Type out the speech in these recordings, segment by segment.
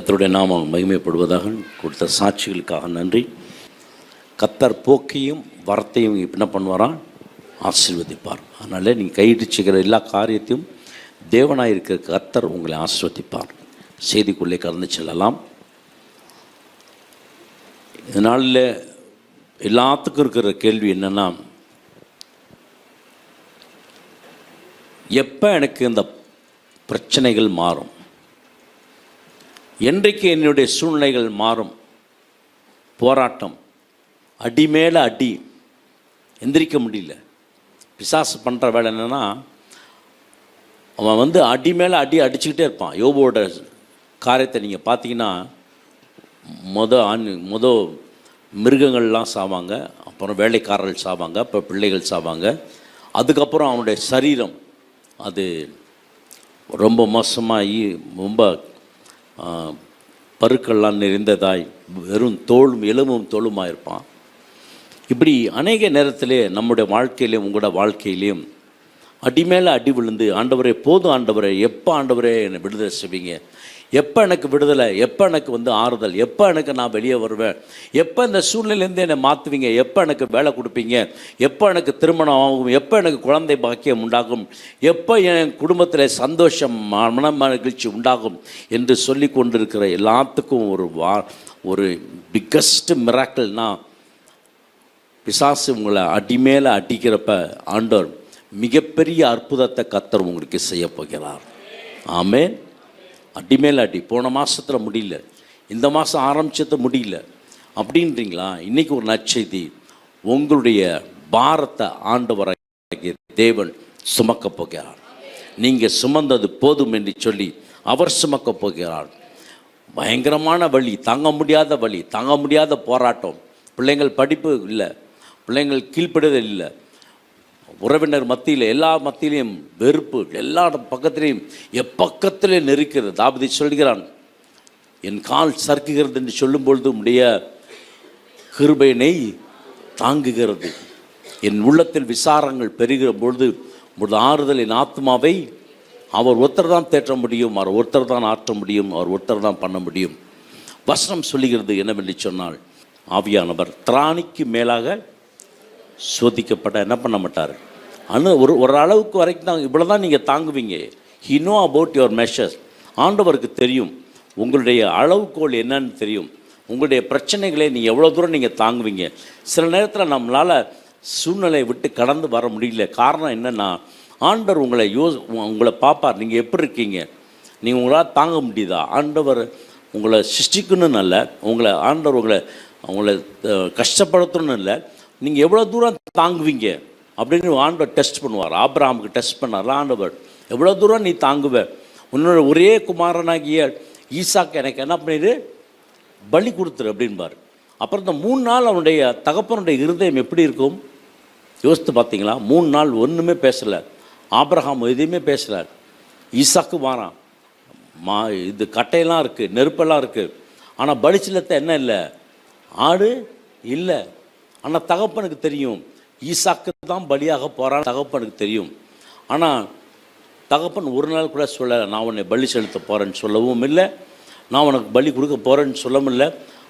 கர்த்தருடைய நாமம் மகிமைப்படுவதாக. கொடுத்த சாட்சிகளுக்காக நன்றி. கர்த்தர் போக்கையும் வரத்தையும் என்ன பண்ணுவாராம்? ஆசீர்வதிப்பார். அதனால் நீங்கள் கையிட்டுச்சுக்கிற எல்லா காரியத்தையும் தேவனாக இருக்கிற கர்த்தர் உங்களை ஆசீர்வதிப்பார். செய்திக்குள்ளே கடந்து செல்லலாம். இதனால் எல்லாத்துக்கும் இருக்கிற கேள்வி என்னென்னா, எப்போ எனக்கு இந்த பிரச்சனைகள் மாறும்? என்றைக்கு என்னுடைய சூழ்நிலைகள் மாறும்? போராட்டம், அடி மேலே அடி, எந்திரிக்க முடியல. பிசாசு பண்ணுற வேலை என்னென்னா, அவன் அடி மேலே அடி அடிச்சுக்கிட்டே இருப்பான். யோபோட காரியத்தை நீங்கள் பார்த்தீங்கன்னா, முத மிருகங்கள்லாம் சாவாங்க, அப்புறம் வேலைக்காரர்கள் சாவாங்க, அப்புறம் பிள்ளைகள் சாவாங்க. அதுக்கப்புறம் அவனுடைய சரீரம் அது ரொம்ப மோசமாகி ரொம்ப பருக்கள்லாம் நிறைந்ததாய் வெறும் தோளும் எலும்பும் தோளுமாக இருப்பான். இப்படி அநேக நேரத்திலே நம்முடைய வாழ்க்கையிலையும் உங்களோட வாழ்க்கையிலையும் அடி மேலே அடி விழுந்து, ஆண்டவரே போதும் ஆண்டவரே, எப்போ ஆண்டவரே என்னை விடுதலை செய்வீங்க? எப்போ எனக்கு விடுதலை? எப்போ எனக்கு ஆறுதல்? எப்போ எனக்கு நான் வெளியே வருவேன்? எப்போ இந்த சூழ்நிலையிலேருந்து என்னை மாற்றுவீங்க? எப்போ எனக்கு வேலை கொடுப்பீங்க? எப்போ எனக்கு திருமணம் ஆகும்? எப்போ எனக்கு குழந்தை பாக்கியம் உண்டாகும்? எப்போ என் குடும்பத்தில் சந்தோஷம் மன மகிழ்ச்சி உண்டாகும் என்று சொல்லி கொண்டிருக்கிற எல்லாத்துக்கும் ஒரு பிக்கஸ்ட் மிராக்கிள்னால், பிசாசு உங்களை அடி மேலே அடிக்கிறப்ப ஆண்டவர் மிகப்பெரிய அற்புதத்தை கர்த்தர் உங்களுக்கு செய்ய போகிறார். ஆமென். அடி மேலே அடி. போன மாதத்தில் முடியல, இந்த மாதம் ஆரம்பிச்சது முடியல அப்படின்றீங்களா? இன்றைக்கி ஒரு நற்செய்தி. உங்களுடைய பாரத்தை ஆண்டவராகிய தேவன் சுமக்க போகிறார். நீங்கள் சுமந்தது போதும் என்று சொல்லி அவர் சுமக்க போகிறார். பயங்கரமான வலி, தாங்க முடியாத வலி, தாங்க முடியாத போராட்டம். பிள்ளைங்கள் படிப்பு இல்லை, பிள்ளைங்கள் கீழ்ப்படுதல் இல்லை, உறவினர் மத்தியில் எல்லா மத்தியிலையும் வெறுப்பு, எல்லா பக்கத்திலையும் எப்பக்கத்திலே நெருக்கிறது. தாவீது சொல்கிறான், என் கால் சறுக்குகிறது என்று சொல்லும் பொழுது உடைய கிருபையினை தாங்குகிறது. என் உள்ளத்தில் விசாரங்கள் பெறுகிற பொழுது உடைய ஆறுதல் என் ஆத்மாவை அவர் ஒருத்தர் தான் தேற்ற முடியும், அவர் ஒருத்தர் தான் ஆற்ற முடியும், அவர் ஒருத்தர் தான் பண்ண முடியும். வசனம் சொல்லுகிறது என்னவென்று சொன்னால், ஆவியானவர் திராணிக்கு மேலாக சோதிக்கப்பட்ட என்ன பண்ண மாட்டார். ஒரு அளவுக்கு வரைக்கும் தான், இவ்வளோ தான் நீங்கள் தாங்குவீங்க. He know about your measures. ஆண்டவருக்கு தெரியும் உங்களுடைய அளவுகோல் என்னன்னு தெரியும். உங்களுடைய பிரச்சனைகளை நீங்கள் எவ்வளோ தூரம் நீங்கள் தாங்குவீங்க. சில நேரத்தில் நம்மளால் சூழ்நிலையை விட்டு கடந்து வர முடியல. காரணம் என்னென்னா, ஆண்டவர் உங்களை பார்ப்பார். நீங்கள் எப்படி இருக்கீங்க? நீங்கள் உங்களால் தாங்க முடியுதா? ஆண்டவர் உங்களை சிருஷ்டிக்கணும்னு இல்லை, ஆண்டவர் உங்களை கஷ்டப்படுத்தணும்னு இல்லை, நீங்கள் எவ்வளோ தூரம் தாங்குவீங்க அப்படின்னு ஆண்டவர் டெஸ்ட் பண்ணுவார். ஆபிரகாமுக்கு டெஸ்ட் பண்ணார் ஆண்டவர். எவ்வளோ தூரம் நீ தாங்குவ? உன்னோட ஒரே குமாரனாகிய ஈசாக்கு எனக்கு என்ன பண்ணிடு, பலி கொடுத்துரு அப்படின்பார். அப்புறம் இந்த 3 நாள் அவனுடைய தகப்பனுடைய இருதயம் எப்படி இருக்கும் யோசித்து பார்த்தீங்களா? 3 நாள் ஒன்றுமே பேசலை. ஆபிரகாம் எதுவுமே பேசலை. ஈசாக்கு வாரான், இது கட்டையெல்லாம் இருக்குது, நெருப்பெல்லாம் இருக்குது. ஆனால் பலிச்சிலத்தை என்ன இல்லை, ஆடு இல்லை. ஆனால் தகப்பனுக்கு தெரியும் ஈசாக்கு தான் பலியாக போகிறான். தகப்பனுக்கு தெரியும். ஆனால் தகப்பன் ஒரு நாள் கூட சொல்லலை, நான் உன்னை பலி செலுத்த போகிறேன்னு சொல்லவும் இல்லை, நான் உனக்கு பலி கொடுக்க போகிறேன்னு சொல்லவும் இல்லை.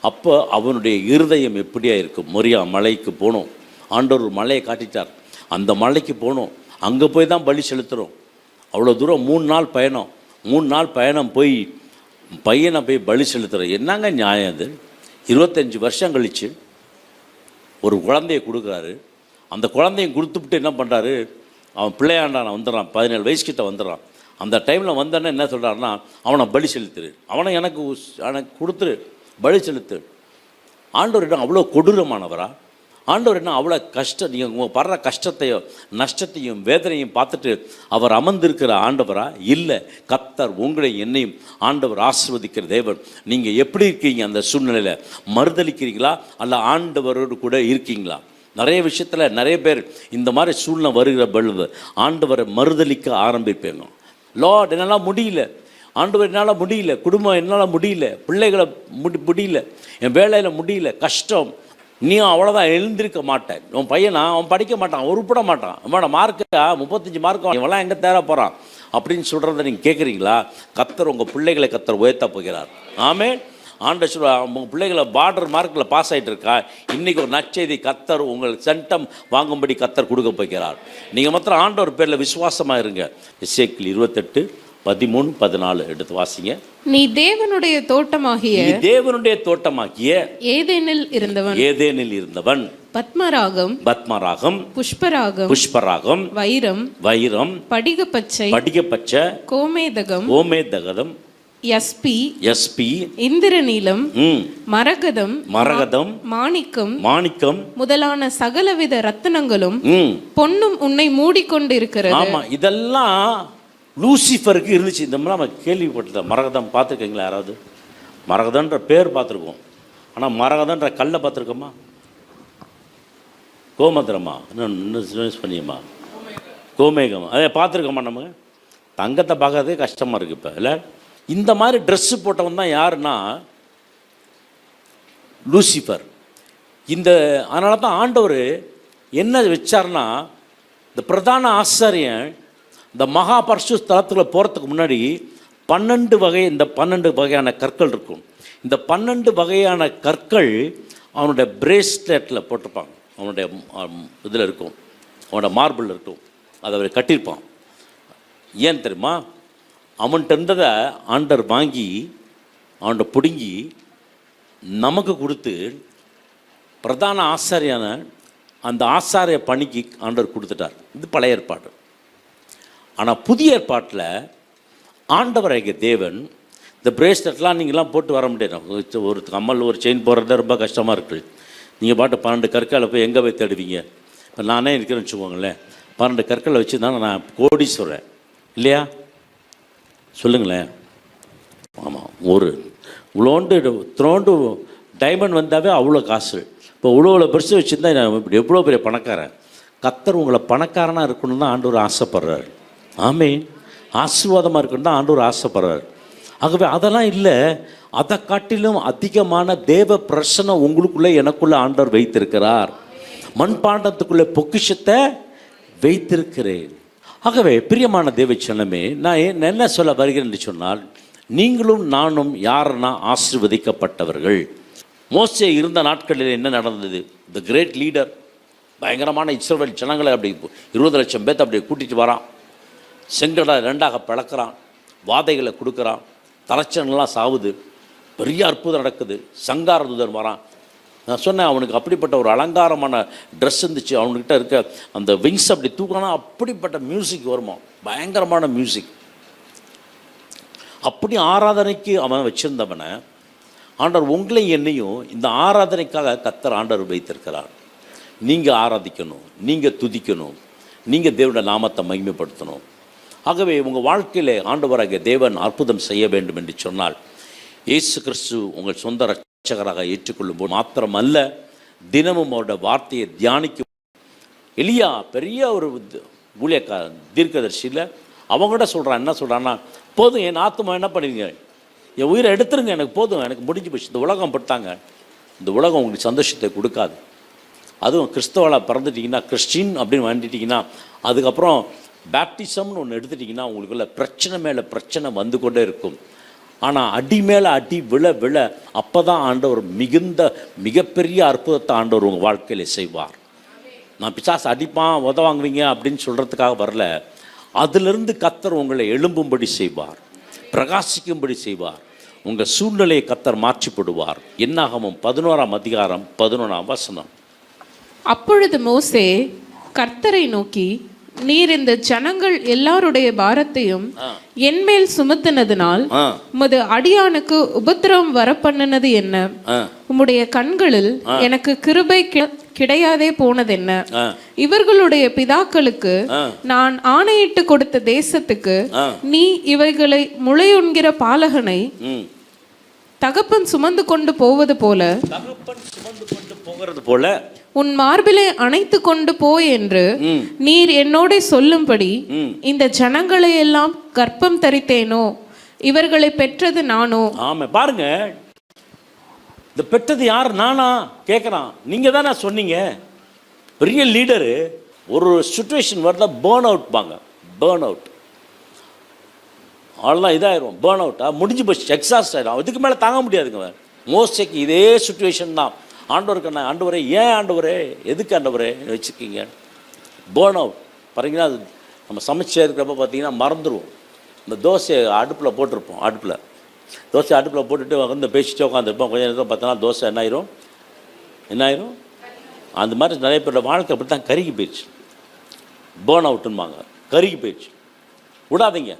அப்போ அவனுடைய இருதயம் எப்படியா இருக்கும்? மொரியா மலைக்கு போகணும். ஆண்டவர் ஒரு மலையை காட்டிட்டார், அந்த மலைக்கு போகணும், அங்கே போய் தான் பலி செலுத்துகிறோம். அவ்வளோ தூரம் 3 நாள் பயணம். 3 நாள் பயணம் போய் பையனை போய் பலி செலுத்துகிறோம். என்னங்க நியாயம் அது? 25 வருஷம் கழித்து ஒரு குழந்தைய கொடுக்குறாரு. அந்த குழந்தையும் கொடுத்துவிட்டு என்ன பண்ணுறாரு, அவன் பிள்ளையாண்டான வந்துடுறான், 17 வயசுக்கிட்ட வந்துடுறான். அந்த டைமில் வந்தோன்னே என்ன சொல்கிறாருன்னா, அவனை பலி செலுத்துரு, அவனை எனக்கு கொடுத்துரு, பலி செலுத்து. ஆண்டவர் என்ன அவ்வளோ கொடூரமானவரா? ஆண்டவர் என்ன அவ்வளோ கஷ்டம்? நீங்கள் உங்கள் படுற கஷ்டத்தையும் நஷ்டத்தையும் வேதனையும் பார்த்துட்டு அவர் அமர்ந்திருக்கிற ஆண்டவரா? இல்லை, கர்த்தர் உங்களையும் என்னையும் ஆண்டவர் ஆசீர்வதிக்கிற தேவன். நீங்கள் எப்படி இருக்கீங்க? அந்த சூழ்நிலையில் மறுதளிக்கிறீங்களா அல்ல ஆண்டவரோடு கூட இருக்கீங்களா? நிறைய விஷயத்தில் நிறைய பேர் இந்த மாதிரி சூழ்நிலை வருகிற பொழுது ஆண்டவரை மறுதளிக்க ஆரம்பிப்பேங்க. லார்ட் என்னால் முடியல, ஆண்டவர் என்னால் முடியல, குடும்பம் என்னால் முடியல, பிள்ளைகளை முடியல, என் வேலையில் முடியல, கஷ்டம். நீ அவ்வளோதான் எழுந்திருக்க மாட்டேன். உன் பையனா அவன் படிக்க மாட்டான், உருப்பிட மாட்டான், அவனோட மார்க்கா 35 மார்க், இவெல்லாம் எங்கே தேர போகிறான் அப்படின்னு சொல்கிறத நீங்கள் கேட்குறீங்களா? கர்த்தர் உங்கள் பிள்ளைகளை கர்த்தர் உயர்த்த போகிறார். ஆமென். ஆண்டவர் சொல்லுவா, உங்கள் பிள்ளைகளை பார்டர் மார்க்கில் பாஸ் ஆகிட்டு இருக்கா, இன்றைக்கி ஒரு நற்செய்தி, கர்த்தர் உங்களுக்கு சென்டம் வாங்கும்படி கர்த்தர் கொடுக்க போகிறார். நீங்கள் மாத்திரம் ஆண்டவர் பேரில் விசுவாசமாக இருங்க. எசேக்கியேல் 28:13-14 எடுத்து வாசிங்க. நீ தேவனுடைய தோட்டமாகிய ஏதேனில் இருந்தவன். பத்மராகம் புஷ்பராகம் வைரம் படிகப்பச்சை கோமேதகம் யஸ்பி இந்திரநீலம் மரகதம் மாணிக்கம் முதலான சகலவித ரத்தினங்களும் பொன்னும் உன்னை மூடிக்கொண்டிருக்கிறது. ஆமா, இதெல்லாம் லூசிஃபருக்கு இருந்துச்சு. இந்த மாதிரி நம்ம கேள்விப்பட்டது. மரகதம் பார்த்துருக்கீங்களா? யாராவது மரகதன்ற பேர் பார்த்துருக்கோம், ஆனால் மரகதன்ற கல்லை பார்த்துருக்கோமா? கோமந்திரமா, இன்னும் பண்ணியம்மா, கோமேகமா, அதே பார்த்துருக்கோமா? நம்ம தங்கத்தை பார்க்கறதே கஷ்டமாக இருக்குது இப்போ இல்லை. இந்த மாதிரி ட்ரெஸ்ஸு போட்டவன் தான் யாருன்னா லூசிஃபர். அதனால தான் ஆண்டவர் என்ன வச்சார்னா, இந்த பிரதான ஆசாரியன் இந்த மகா பரிசுத்த ஸ்தலத்துக்குள்ள போகிறதுக்கு முன்னாடி 12 வகையான கற்கள் இருக்கும். இந்த 12 வகையான கற்கள் அவனுடைய பிரேஸ்லெட்டில் போட்டிருப்பாங்க, அவனுடைய இதில் இருக்கும், அவனோட மார்பிள் இருக்கும், அதை அவர் கட்டியிருப்பான். ஏன் தெரியுமா? அவன்கிட்ட இருந்ததை ஆண்டவர் வாங்கி அவன்கிட்ட பிடுங்கி நமக்கு கொடுத்து பிரதான ஆசாரியான அந்த ஆசாரிய பணிக்கு ஆண்டவர் கொடுத்துட்டார். இது பழைய ஏற்பாடு. ஆனால் புதிய ஏற்பாட்டில் ஆண்டவராகிய தேவன் இந்த பிரேஸ்லெட்லாம் நீங்கள்லாம் போட்டு வர முடியாது. ஒரு கம்மல் ஒரு செயின் போடுறதே ரொம்ப கஷ்டமாக இருக்குது. நீங்கள் பாட்டு 12 கற்களை போய் எங்கே போய் தேடுவீங்க? இப்போ நானே இருக்கிறேன்னு வச்சுக்கோங்களேன், 12 கற்களை வச்சு தான் நான் கோடீஸ்வரன் இல்லையா? சொல்லுங்களேன். ஆமாம், ஒரு த்ரோண்டு டைமண்ட் வந்தாவே அவ்வளோ காசு. இப்போ இவ்வளோ பெருசு வச்சுருந்தா நான் இப்படி எவ்வளோ பெரிய பணக்காரன். கர்த்தர் உங்களை பணக்காரனாக இருக்கணும்னு தான் ஆண்டவர் ஆசைப்படுறாரு. ஆமென். ஆசீர்வாதமாக இருக்கணும் தான் ஆண்டவர் ஆசைப்படுறாரு. ஆகவே அதெல்லாம் இல்லை, அதை காட்டிலும் அதிகமான தேவ பிரசனை உங்களுக்குள்ளே எனக்குள்ளே ஆண்டவர் வைத்திருக்கிறார். மண்பாண்டத்துக்குள்ளே பொக்கிஷத்தை வைத்திருக்கிறேன். ஆகவே பிரியமான தேவ ஜனமே, நான் என்ன சொல்ல வருகிறேன் என்று சொன்னால், நீங்களும் நானும் யாருன்னா ஆசீர்வதிக்கப்பட்டவர்கள். மோசே இருந்த நாட்களில் என்ன நடந்தது? த கிரேட் லீடர், பயங்கரமான இஸ்ரவேல் ஜனங்களை அப்படி 20 லட்சம் பேர்த்த அப்படி கூட்டிகிட்டு வரான். செங்கடலை 2ஆக பிளக்கிறான், வாதைகளை கொடுக்குறான், தலைச்சனெல்லாம் சாவுது, பெரிய அற்புதம் நடக்குது. சங்கார தூதன் வரான். நான் சொன்னேன், அவனுக்கு அப்படிப்பட்ட ஒரு அலங்காரமான ட்ரெஸ் இருந்துச்சு. அவனுக்கிட்ட இருக்க அந்த விங்ஸ் அப்படி தூக்கினா அப்படிப்பட்ட மியூசிக் வருமா, பயங்கரமான மியூசிக். அப்படி ஆராதனைக்கு அவன் வச்சிருந்தவனை ஆண்டவர் உங்களையும் என்னையும் இந்த ஆராதனைக்காக கர்த்தர் ஆண்டவர் வைத்திருக்கிறார். நீங்கள் ஆராதிக்கணும், நீங்கள் துதிக்கணும், நீங்கள் தேவனுடைய நாமத்தை மகிமைப்படுத்தணும். ஆகவே உங்கள் வாழ்க்கையில் ஆண்டவராகிய தேவன் அற்புதம் செய்ய வேண்டும் என்று சொன்னால், இயேசு கிறிஸ்து உங்கள் சொந்த ரட்சகராக ஏற்றுக்கொள்ளும் போது மாத்திரமல்ல, தினமும் அவருடைய வார்த்தையை தியானிக்கும். எலியா பெரிய ஒரு ஊழியக்காரன், தீர்க்கதரிசியில் அவங்ககிட்ட சொல்கிறான். என்ன சொல்கிறான்னா, போதும் என் ஆத்துமா என்ன பண்ணிடுங்க, என் உயிரை எடுத்துருங்க, எனக்கு போதும், எனக்கு முடிஞ்சு போச்சு. இந்த உலகம் பட்டாங்க, இந்த உலகம் உங்களுக்கு சந்தோஷத்தை கொடுக்காது. அதுவும் கிறிஸ்தவளாக பிறந்துட்டிங்கன்னா, கிறிஸ்டின் அப்படின்னு வேண்டிட்டிங்கன்னா, அதுக்கப்புறம் பேப்டிசம்னு ஒன்று எடுத்துட்டிங்கன்னா உங்களுக்குள்ள பிரச்சனை மேலே பிரச்சனை வந்து கொண்டே இருக்கும். ஆனால் அடி மேலே அடி விழ விழ அப்போ தான் ஆண்டவர் மிகப்பெரிய அற்புதத்தை ஆண்டவர் உங்கள் வாழ்க்கையில் செய்வார். நான் பிசாசு அடிப்பான் உதவாங்குவீங்க அப்படின்னு சொல்கிறதுக்காக வரல. அதிலிருந்து கர்த்தர் உங்களை எழும்பும்படி செய்வார், பிரகாசிக்கும்படி செய்வார். உங்கள் சூழ்நிலையை கர்த்தர் மாற்றிப்படுவார். என்னாகமம் 11:11. அப்பொழுது மோசே கர்த்தரை நோக்கி, நீர் இந்த ஜனங்கள் எல்லாருடைய பாரத்தையும் என்மேல் சுமத்தினதினால் உமது அடியானுக்கு உபத்திரவம் வரப்பண்ணினது என்ன? உம்முடைய கண்களில் எனக்கு கிருபை கிடையாதே போனதென்ன? இவர்களுடைய பிதாக்களுக்கு நான் ஆணையிட்டு கொடுத்த தேசத்துக்கு நீ இவைகளை முளையுண்கிற பாலகனை தகப்பன் சுமந்து கொண்டு போவது போல உன் மார்பிலை அணைத்து கொண்டு போய் என்று நீர் என்னோட சொல்லும்படி இந்த ஜனங்களை எல்லாம் கர்ப்பம் தரித்தேனோ, இவர்களை பெற்றது நானோ? ஆமா, பாருங்க, இந்த பெற்றது யார்? நானா கேட்குறான். நீங்கள் தானே சொன்னீங்க. பெரிய லீடரு ஒரு சுச்சுவேஷன் வரல, பேர்ன் அவுட் பாங்க, பேர்ன் அவுட். அவ்வளோதான், இதாயிரும், பேர்ன் அவுட்டா முடிஞ்சு போச்சு, எக்ஸாஸ்ட் ஆகிடும். இதுக்கு மேலே தாங்க முடியாதுங்க. மோசேக்கு இதே சுச்சுவேஷன் தான். ஆண்டவருக்கு நான், ஆண்டவரே ஏன் ஆண்டவரே, எதுக்கு ஆண்டவரே வச்சுருக்கீங்க? Burn out. பாருங்கன்னா அது நம்ம சமைச்சே இருக்கிறப்ப பார்த்தீங்கன்னா மறந்துடுவோம். இந்த தோசையை அடுப்பில் போட்டிருப்போம், தோசை அடுப்பில் போட்டுட்டு வந்து பேசிட்டு உட்காந்துருப்போம். கொஞ்சம் நேரத்தில் பார்த்தோன்னா தோசை என்ன ஆயிரும்? அந்த மாதிரி நிறைய பேரோட வாழ்க்கை அப்படி தான் கருகி போயிடுச்சு. பேர்ன் அவுட்டுன்பாங்க, கருகி போயிடுச்சு. விடாதீங்க.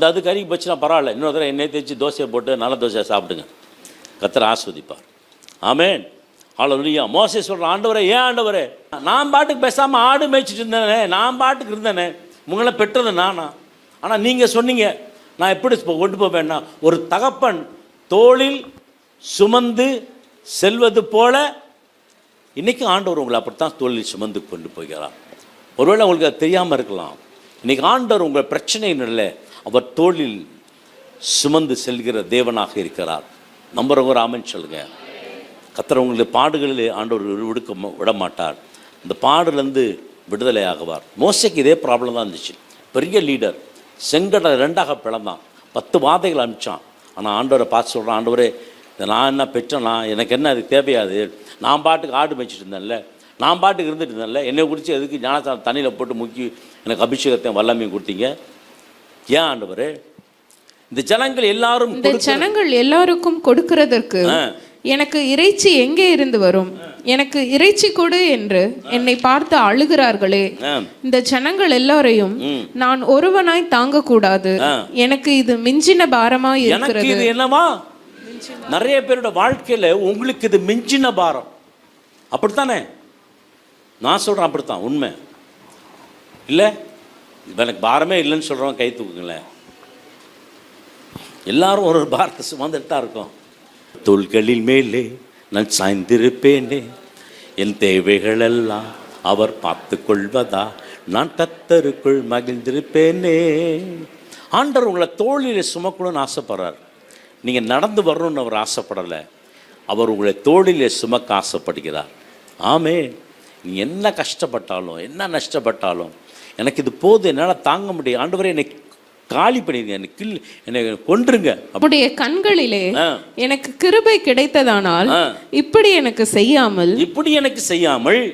அது கருகி போச்சுன்னா பரவாயில்ல, இன்னொரு தடவை எண்ணெய் தேய்ச்சி தோசையை போட்டு நல்ல தோசையை சாப்பிடுங்க, கர்த்தர் ஆஸ்வதிப்பார். ஆமென், ஹல்லேலூயா. மோசே சொல்கிறான், ஆண்டவரே ஏன் ஆண்டவரே, நான் பாட்டுக்கு பேசாமல் ஆடு மேய்ச்சிட்டு இருந்தேனே, நான் பாட்டுக்கு இருந்தேனே, உங்களை பெற்றது நானா? ஆனால் நீங்கள் சொன்னீங்க நான் எப்படி கொண்டு போவேன்னா, ஒரு தகப்பன் தோளில் சுமந்து செல்வது போல இன்றைக்கி ஆண்டவர் உங்களை அப்படித்தான் தோளில் சுமந்து கொண்டு போகிறார். ஒருவேளை உங்களுக்கு அது தெரியாமல் இருக்கலாம். இன்றைக்கி ஆண்டவர் உங்கள் பிரச்சனையினில் அவர் தோளில் சுமந்து செல்கிற தேவனாக இருக்கிறார். நம்புறவங்க ஆமென் சொல்லுங்க. கர்த்தர் உங்களுடைய பாடுகளில் ஆண்டவர் விட மாட்டார். இந்த பாடுலேருந்து விடுதலை ஆகுவார். மோசேக்கு இதே ப்ராப்ளம் தான் இருந்துச்சு. பெரிய லீடர், செங்கடலை 2ஆக பிளந்தான், 10 வாதைகள் அனுப்பிச்சான். ஆனால் ஆண்டவரை பார்த்து சொல்கிறான், ஆண்டவரே நான் என்ன பெற்றேன்னா, எனக்கு என்ன அது தேவையாது? நான் பாட்டுக்கு ஆடு மேய்ச்சிட்டு இருந்தேன்ல, நான் பாட்டுக்கு இருந்துட்டு இருந்தேன்ல, என்னை குறித்து எதுக்கு ஞானஸ்தானம் தண்ணியில் போட்டு முக்கி எனக்கு அபிஷேகத்தையும் வல்லமையும் கொடுத்தீங்க? ஏன் ஆண்டவரே? இந்த ஜனங்கள் எல்லாருக்கும் கொடுக்கிறதற்கு எனக்கு இறைச்சி எங்கே இருந்து வரும்? எனக்கு இறைச்சி கொடு என்று என்னை பார்த்து அழுகிறார்களே. இந்த ஜனங்கள் எல்லாரையும் நான் ஒருவனாய் தாங்க கூடாது. எனக்கு இது மிஞ்சின பாரமாய் இருக்கிறது. இது என்னவா? நிறைய பேரோட வாழ்க்கையில உங்களுக்கு இது மிஞ்சின பாரம். அப்படித்தானே? நான் சொல்றேன், அப்படித்தான் உண்மை. இல்லை எனக்கு பாரமே இல்லைன்னு சொல்றவங்க கை தூக்குங்களேன். எல்லாரும் ஒரு பாரத்தை சுமந்துட்டு தான் இருக்கோம். தோள்களில் மேலே நான் சாய்ந்திருப்பேனே, என் தேவைகளெல்லாம் அவர் பார்த்து கொள்வதா, நான் கர்த்தருக்குள் மகிழ்ந்திருப்பேனே. ஆண்டவர் உங்களை தோளில் சுமக்கணும்னு ஆசைப்படுறார். நீங்கள் நடந்து வரணும்னு அவர் ஆசைப்படலை, அவர் உங்களை தோளிலே சுமக்க ஆசைப்படுகிறார். ஆமே, நீ என்ன கஷ்டப்பட்டாலும் என்ன நஷ்டப்பட்டாலும் எனக்கு இது போதும், என்னால் தாங்க முடியும், ஆண்டவரே என்னை காலி பண்ணிடுங்க, என்னை கொன்றுங்க. அப்படியே கண்களிலே எனக்கு கிருபை கிடைத்ததானால் இப்படி எனக்கு செய்யாமல்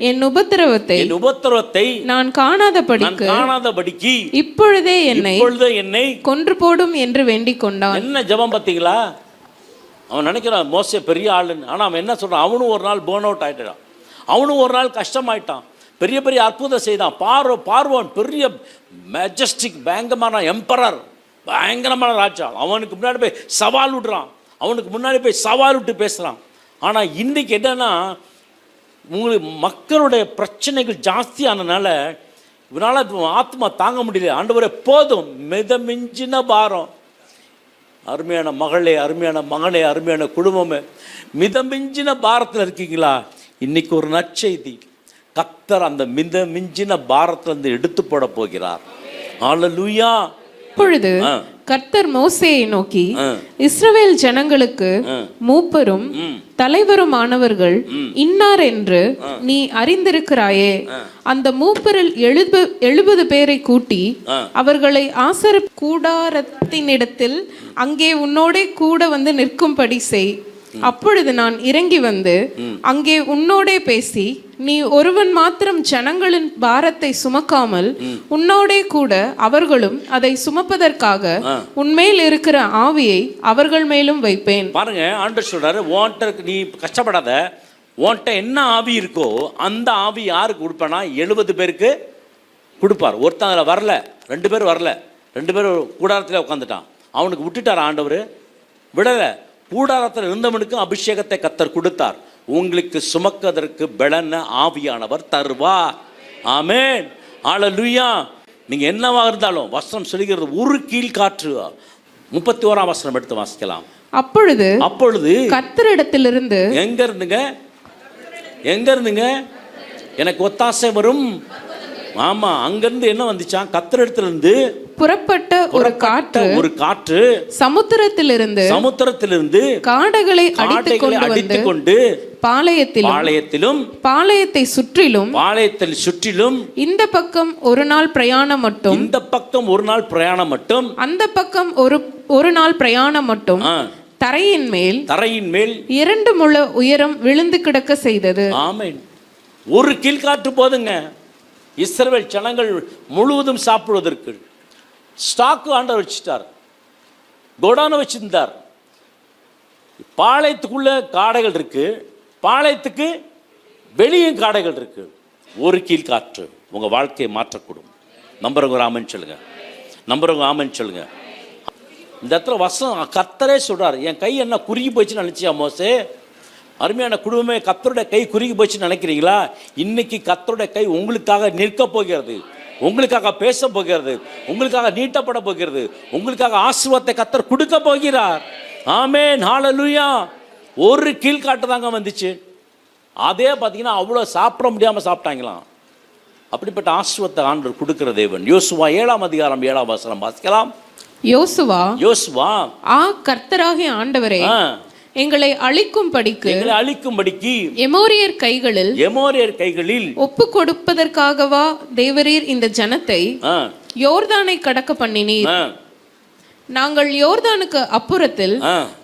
என் உபத்திரவத்தை நான் காணாதபடிக்கு இப்பொழுதே என்னை கொன்று போடும் என்று வேண்டிக் கொண்டான். என்ன ஜெபம் பார்த்தீங்களா? அவன் நினைக்கிறான் மோசே பெரிய ஆளுன்னு. ஆனால் அவன் என்ன சொல்றான்? அவனும் ஒரு நாள் பேர்ன் அவுட் ஆயிட்டான், அவனும் ஒரு நாள் கஷ்டமாயிட்டான். பெரிய பெரிய அற்புதம் செய்தான். பார்வோன் பெரிய மெஜஸ்டிக் பயங்கரமான எம்பரர், பயங்கரமான ராஜா. அவனுக்கு முன்னாடி போய் சவால் விட்டு பேசுகிறான். ஆனால் இன்றைக்கி என்னன்னா, உங்களுக்கு மக்களுடைய பிரச்சனைகள் ஜாஸ்தியானதுனால இவனால் ஆத்மா தாங்க முடியல. ஆண்டவரே போதும், மிதமிஞ்சின பாரம். அருமையான மகளே, அருமையான மகனே, அருமையான குடும்பமே, மிதமிஞ்சின பாரத்தில் இருக்கீங்களா? இன்னைக்கு ஒரு நற்செய்தி, கர்த்தர் அந்த மிஞ்சின பாரத்திலிருந்து எடுத்து போட போகிறார். ஹல்லேலூயா. இப்பொழுது கர்த்தர் மோசேயை நோக்கி, இஸ்ரவேல் ஜனங்களுக்கு மூப்பரும் தலைவருமானவர்கள் இன்னார் என்று நீ அறிந்திருக்கிறாயே. அந்த மூப்பரில் 70 பேரை கூட்டி அவர்களை ஆசரிப்பு கூடாரத்தினிடத்தில் அங்கே உன்னோடே கூட வந்து நிற்கும்படி செய். அப்பொழுது நான் இறங்கி வந்து அங்கே உன்னோடே பேசி, நீ ஒருவன் மாத்திரம் ஜனங்களின் பாரத்தை சுமக்காமல் உன்னோடே கூட அவர்களும் அதை சுமப்பதற்காக உன்மேல் இருக்கிற ஆவியை அவர்கள் மேலும் வைப்பேன். பாருங்க, ஆண்டவர் சொல்றாரு, உன்கிட்ட நீ கஷ்டப்படாத, உன்கிட்ட என்ன ஆவி இருக்கோ அந்த ஆவி யாருக்கு கொடுப்பேனா? 70 பேருக்கு கொடுப்பார். ஒருத்தன் அதில் வரல, 2 பேர் வரல, 2 பேர் கூடாரத்தில் உட்காந்துட்டான். அவனுக்கு விட்டுட்டார் ஆண்டவர், விடலை. கூடாரத்தில் இருந்தவனுக்கு அபிஷேகத்தை கர்த்தர் கொடுத்தார். உங்களுக்கு சுமக்கதற்கு பலன ஆவியானவர் தருவார். ஆமென், ஹல்லேலூயா. நீங்க என்னவா இருந்தாலும் வசனம் சொல்லுகிறது, ஒரு கீழ்காற்று. 31ஆம் வசனம் எடுத்து வாசிக்கலாம். அப்பொழுது கர்த்தரிடத்திலிருந்து எங்க இருந்துங்க எனக்கு ஒத்தாசை வரும். ஆமா, அங்கிருந்து என்ன வந்துச்சான்? கர்த்தரிடத்திலிருந்து புறப்பட்ட ஒரு காற்று சமுத்திரத்திலிருந்து காடைகளை அடித்துக் கொண்டு பாளையத்திலும் பாளையத்தை சுற்றிலும் இந்த பக்கம் ஒரு நாள் பிரயாணம் மட்டும் அந்த பக்கம் ஒரு நாள் பிரயாணம் மட்டும் தரையின் மேல் 2 முழ உயரம் விழுந்து கிடக்க செய்தது. ஆமென். ஒரு கீழ்காற்று போதுங்க, இஸ்ரவேல் ஜனங்கள் முழுவதும் சாப்பிடுவதற்கு ஸ்டாக்கு ஆண்டவர் வச்சுட்டார், கோடான வச்சிருந்தார். பாளையத்துக்குள்ள காடைகள் இருக்கு, பாளையத்துக்கு வெளியும் காடைகள் இருக்கு. ஒரு கீழ்காற்று உங்க வாழ்க்கையை மாற்றக்கூடும். நம்புறவங்க ஆமென் சொல்லுங்க, நம்புறவங்க ஆமென் சொல்லுங்க. இந்த இடத்துல வசனம் கர்த்தரே சொல்றார், என் கை என்ன குறுகி போச்சுன்னு நினைச்சியா மோசே? அருமையான குடும்பமே, கர்த்தருடைய கை குறுகி போச்சுன்னு நினைக்கிறீங்களா? இன்னைக்கு கர்த்தருடைய கை உங்களுக்காக நிற்க போகிறது, உங்களுக்காக பேச போகிறது, உங்களுக்காக நீட்டப்பட போகிறது, உங்களுக்காக ஆசீர்வாதத்தை கர்த்தர் கொடுக்க போகிறார். ஆமென், ஹல்லேலூயா. ஒரு கீழ்காட்டு தாங்க வந்துச்சு. அதே பார்த்தீங்கன்னா அவ்வளோ சாப்பிட முடியாமல் சாப்பிட்டாங்களாம். அப்படிப்பட்ட ஆசீர்வாதத்தை ஆண்டவர் கொடுக்கிற தேவன். யோசுவா 7ஆம் அதிகாரம் 7ஆம் வசனம் வாசிக்கலாம். யோசுவா கர்த்தராகிய ஆண்டவரே, எங்களை அழிக்கும்படிக்கு எமோரியர் கைகளில் ஒப்பு கொடுப்பதற்காகவா தேவரீர் இந்த ஜனத்தை யோர்தானை கடக்க பண்ணினீர்? நாங்கள் யோர்தானுக்கு அப்புறத்தில்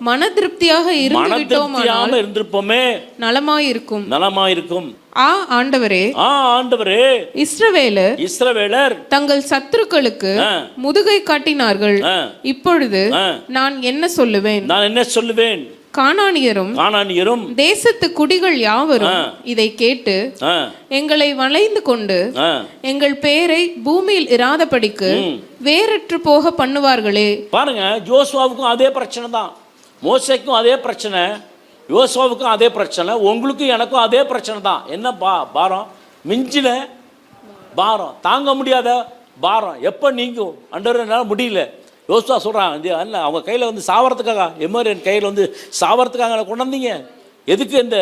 மன திருப்தியாக இருந்திருப்போமே நலமாயிருக்கும். ஆண்டவரே, இஸ்ரவேலர் தங்கள் சத்துருக்களுக்கு முதுகை காட்டினார்கள். இப்பொழுது நான் என்ன சொல்லுவேன்? கானானியரும் தேசத்து குடிகள் யாவரும் இதை கேட்டு எங்களை வளைந்து கொண்டு எங்கள் பெயரை பூமியில் இராதபடிக்கு வேறற்று போக பண்ணுவார்களே. பாருங்க, யோசுவாவுக்கும் அதே பிரச்சனை தான், மோசேக்கும் அதே பிரச்சனை, யோசுவாவுக்கும் அதே பிரச்சனை, உங்களுக்கும் எனக்கும் அதே பிரச்சனை தான். என்ன பாரம்? மிஞ்சின பாரம், தாங்க முடியாத பாரம் எப்போ நீங்கும்? ஆண்டவரால் முடியல. யோசுவா சொல்கிறான், அல்ல அவங்க கையில் வந்து சாவறதுக்காக, எமோரியன் கையில் வந்து சாவறதுக்காக கொண்டாந்தீங்க. எதுக்கு இந்த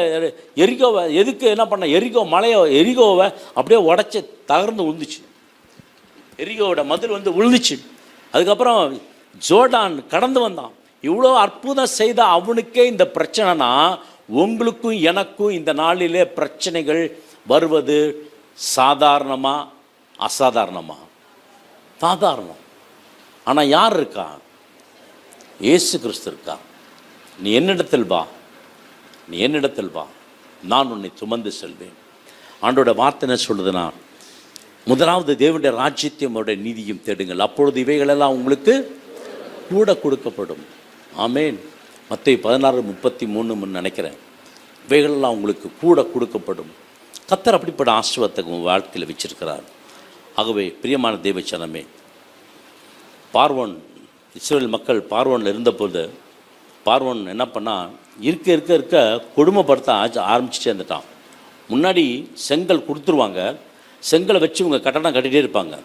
எரிகோவை, எதுக்கு என்ன பண்ண? எரிகோவை அப்படியே உடச்சி தகர்ந்து விழுந்துச்சு. எரிகோவோட மதில் வந்து விழுந்துச்சு. அதுக்கப்புறம் ஜோர்டான் கடந்து வந்தான். இவ்வளோ அற்புதம் செய்த அவனுக்கே இந்த பிரச்சனைனா, உங்களுக்கும் எனக்கும் இந்த நாளிலே பிரச்சனைகள் வருவது சாதாரணமா அசாதாரணமா? சாதாரணம். ஆனால் யார் இருக்கா? இயேசு கிறிஸ்து இருக்கா. நீ என்னிடத்தில் வா, நான் உன்னை சுமந்து செல்வேன். ஆண்டோட வார்த்தை என்ன சொல்லுதுன்னா, முதலாவது தேவனுடைய ராஜ்யத்தையும் அவருடைய நீதியும் தேடுங்கள், அப்பொழுது இவைகளெல்லாம் உங்களுக்கு கூட கொடுக்கப்படும். ஆமென். மத்தேயு 16:33 நினைக்கிறேன். இவைகளெல்லாம் உங்களுக்கு கூட கொடுக்கப்படும். கர்த்தர் அப்படிப்பட்ட ஆசீர்வாதத்தை உங்கள் வாழ்க்கையில் வச்சிருக்கிறார். ஆகவே பிரியமான தேவச்சனமே, இஸ்ரவேல் மக்கள் பார்வோனில் இருந்தபோது பார்வோன் என்ன பண்ணால், இருக்க கொடுமைப்படுத்த ஆரம்பிச்சுட்டே இருந்துட்டான். முன்னாடி செங்கல் கொடுத்துருவாங்க, செங்கலை வச்சு இவங்க கட்டடம் கட்டிகிட்டே இருப்பாங்க.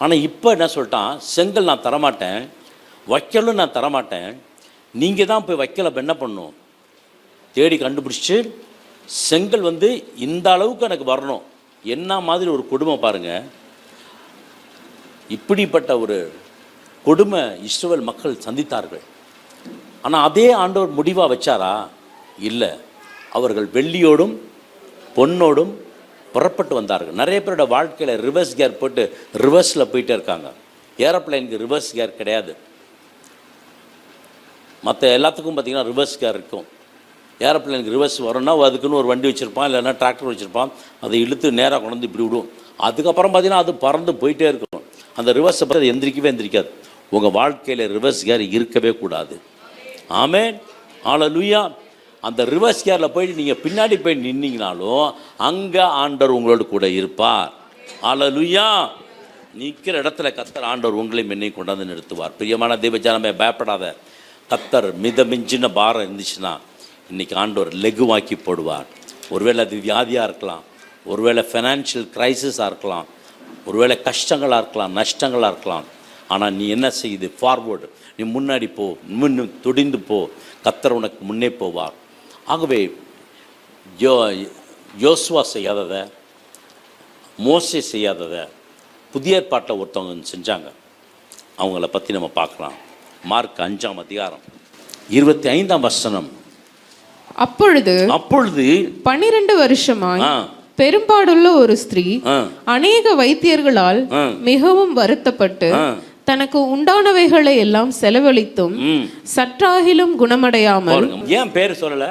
ஆனால் இப்போ என்ன சொல்லிட்டான், செங்கல் நான் தரமாட்டேன், வைக்கலும் நான் தரமாட்டேன், நீங்கள் தான் போய் வைக்கலை என்ன பண்ணணும் தேடி கண்டுபிடிச்சி செங்கல் வந்து இந்த அளவுக்கு எனக்கு வரணும். என்ன மாதிரி ஒரு கொடுமை பாருங்கள். இப்படிப்பட்ட ஒரு கொடுமை இஸ்ரவேல் மக்கள் சந்தித்தார்கள். ஆனால் அதே ஆண்டவர் முடிவாக வச்சாரா? இல்லை. அவர்கள் வெள்ளியோடும் பொன்னோடும் புறப்பட்டு வந்தார்கள். நிறைய பேரோட வாழ்க்கையில் ரிவர்ஸ் கியர் போட்டு ரிவர்ஸில் போயிட்டே இருக்காங்க. ஏரோப்ளைனுக்கு ரிவர்ஸ் கியர் கிடையாது. மற்ற எல்லாத்துக்கும் பார்த்திங்கன்னா ரிவர்ஸ் கியர் இருக்கும். ஏரோப்ளைனுக்கு ரிவர்ஸ் வரும்னா அதுக்குன்னு ஒரு வண்டி வச்சுருப்பான், இல்லைன்னா டிராக்டர் வச்சுருப்பான், அதை இழுத்து நேராக கொண்டு வந்து இப்படி விடும். அதுக்கப்புறம் பார்த்திங்கன்னா அது பறந்து போயிட்டே இருக்கும். அந்த ரிவர்ஸை பற்றி அது எந்திரிக்காது. உங்கள் வாழ்க்கையில் ரிவர்ஸ் கியர் இருக்கவே கூடாது. ஆமென், ஹல்லேலூயா. அந்த ரிவர்ஸ் கியரில் போயிட்டு நீங்கள் பின்னாடி போய் நின்னீங்கனாலும் அங்கே ஆண்டவர் உங்களோடு கூட இருப்பார். ஹல்லேலூயா. நிற்கிற இடத்துல கர்த்தர் ஆண்டவர் உங்களையும் என்னையும் கொண்டாந்து நிறுத்துவார். பிரியமான தேவஜனமே, பயப்படாத. கர்த்தர் மிஞ்சின பாரம் இருந்துச்சுன்னா இன்றைக்கி ஆண்டவர் லெகுவாக்கி போடுவார். ஒருவேளை அது வியாதியாக இருக்கலாம், ஒருவேளை ஃபைனான்ஷியல் க்ரைசிஸாக இருக்கலாம், ஒருவேளை கஷ்டங்களாக இருக்கலாம், நஷ்டங்களாக இருக்கலாம். ஆனால் நீ என்ன செய்யுது? ஃபார்வேர்டு, நீ முன்னாடி போ, துடிந்து போ. கர்த்தர் உனக்கு முன்னே போவார். ஆகவே யோசுவா செய்யாததை, மோசே செய்யாததை புதிய ஏற்பாட்டில் ஒருத்தவங்க செஞ்சாங்க. அவங்கள பற்றி நம்ம பார்க்கலாம். மார்க் 5ஆம் அதிகாரம் 25ஆம் வசனம். அப்பொழுது 12 வருஷமாய் பெரும்பாடுள்ள ஒரு ஸ்திரீ அநேக வைத்தியர்களால் மிகவும் வருத்தப்பட்டு தனக்கு உண்டானவைகளை எல்லாம் செலவழித்தும் சற்றாகிலும் குணமடையாமல். ஏன் பேர் சொல்லல?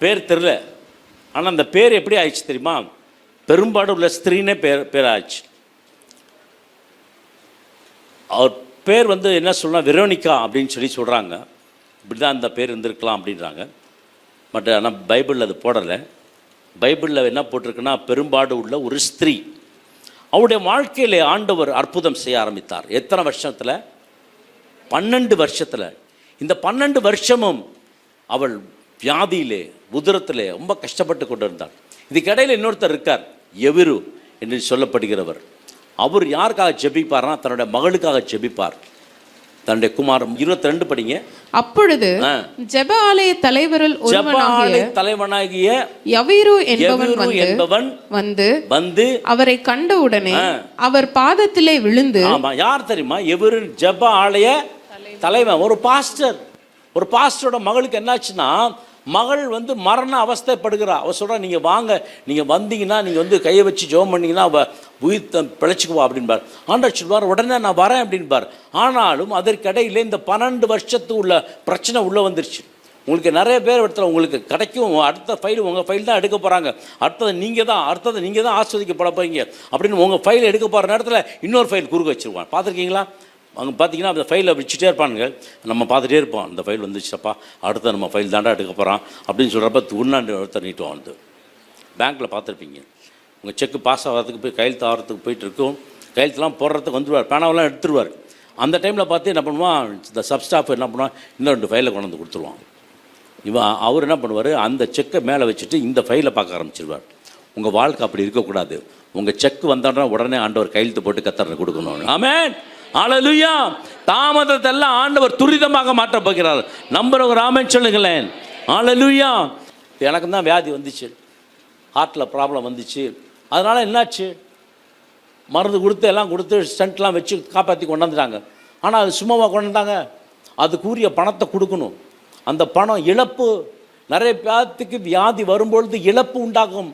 பேர் தெரியல. ஆனா அந்த பேர் எப்படி ஆயிடுச்சு தெரியுமா? பெரும்பாடு உள்ள ஸ்திரீனே பேர் ஆயிடுச்சு. அவர் பேர் வந்து என்ன சொல்லலாம், வெரோனிகா அப்படின்னு சொல்கிறாங்க. இப்படி தான் அந்த பேர் இருந்திருக்கலாம் அப்படின்றாங்க. பட் ஆனால் பைபிளில் அது போடலை. பைபிளில் என்ன போட்டிருக்குன்னா, பெரும்பாடு உள்ள ஒரு ஸ்திரீ. அவருடைய வாழ்க்கையில் ஆண்டவர் அற்புதம் செய்ய ஆரம்பித்தார். எத்தனை வருஷத்தில்? 12 வருஷத்தில். இந்த 12 வருஷமும் அவள் வியாதியிலே உதிரத்திலே ரொம்ப கஷ்டப்பட்டு கொண்டு இருந்தார். இதுக்கிடையில் இன்னொருத்தர் இருக்கார், எவிரு என்று சொல்லப்படுகிறவர். அவர் யாருக்காக ஜெபிப்பார்னா, தன்னுடைய மகளுக்காக ஜெபிப்பார். தன்னுடைய குமாரன் 22 படிங்க. அப்பொழுது ஜெப ஆலய தலைவனாகிய யவீரு என்பவன் வந்து அவரை கண்டவுடனே அவர் பாதத்திலே விழுந்து. ஆமா, யார் தெரியுமா? எவரு? ஜெப ஆலய தலைவன், ஒரு பாஸ்டர். ஒரு பாஸ்டரோட மகளுக்கு என்னாச்சுன்னா, மகள் வந்து மரண அவஸ்தைப்படுகிறா. அவள் சொல்கிறா, நீங்கள் வாங்க, நீங்கள் வந்தீங்கன்னா நீங்கள் வந்து கையை வச்சு ஜெபம் பண்ணிங்கன்னா அவள் உயிர் பிழைச்சிக்குவா அப்படின்பார். ஆண்டவர் சொல்வார், உடனே நான் வரேன் அப்படின்பார். ஆனாலும் அதற்கிடையில் இந்த 12 வருஷத்து உள்ள பிரச்சனை உள்ளே வந்துருச்சு. உங்களுக்கு நிறைய பேர் இடத்துல உங்களுக்கு கிடைக்கும், அடுத்த ஃபைல் உங்கள் ஃபைல் தான் எடுக்க போகிறாங்க, அடுத்தது நீங்கள் தான் ஆஸ்வதிக்கப்பட போகிறீங்க அப்படின்னு உங்கள் ஃபைல் எடுக்க போகிற நேரத்தில் இன்னொரு ஃபைல் குறுக்க வச்சுருவான். பார்த்துருக்கீங்களா? அங்கே பார்த்தீங்கன்னா அந்த ஃபைலை வச்சுட்டே இருப்பானுங்க. நம்ம பார்த்துட்டே இருப்போம், அந்த ஃபைல் வந்துச்சுப்பா, அடுத்த நம்ம ஃபைல் தாண்டா எடுக்க போகிறான் அப்படின்னு சொல்கிறப்ப உண்ணாண்டு ஒருத்தர் நீட்டுவான். வந்து பேங்க்கில் பார்த்துருப்பீங்க, உங்கள் செக்கு பாஸ் ஆகிறதுக்கு போய் கையெழுத்து ஆகிறதுக்கு போயிட்டு இருக்கும், கையெழுத்துலாம் போடுறதுக்கு வந்துடுவார், பேனாவெல்லாம் எடுத்துருவார். அந்த டைமில் பார்த்து என்ன பண்ணுவான், இந்த சப்ஸ்டாஃப் என்ன பண்ணுவான், இன்னும் 2 ஃபைலை கொண்டு வந்து கொடுத்துருவான். அவர் என்ன பண்ணுவார், அந்த செக்கை மேலே வச்சுட்டு இந்த ஃபைலை பார்க்க ஆரம்பிச்சிருவார். உங்கள் வாழ்க்கை அப்படி இருக்கக்கூடாது. உங்கள் செக்கு வந்தோன்னா உடனே ஆண்டவர் கையெழுத்து போட்டு கத்தரை கொடுக்கணும். ஆமென், ஹல்லேலூயா. தாமதத்தை எல்லாம் ஆண்டவர் துரிதமாக மாற்ற போகிறார். நம்புறவங்க ஆமென் சொல்லுங்களேன். ஹல்லேலூயா. எனக்கு தான் வியாதி வந்துச்சு, ஹார்ட்டில் ப்ராப்ளம் வந்துச்சு. அதனால் என்னாச்சு, மருந்து கொடுத்து எல்லாம் கொடுத்து ஸ்டண்ட்லாம் வச்சு காப்பாற்றி கொண்டாந்துட்டாங்க. ஆனால் அது சும்மாவாக கொண்டாந்தாங்க, அதுக்குரிய பணத்தை கொடுக்கணும். அந்த பணம் இழப்பு. நிறைய பேத்துக்கு வியாதி வரும்பொழுது இழப்பு உண்டாகும்.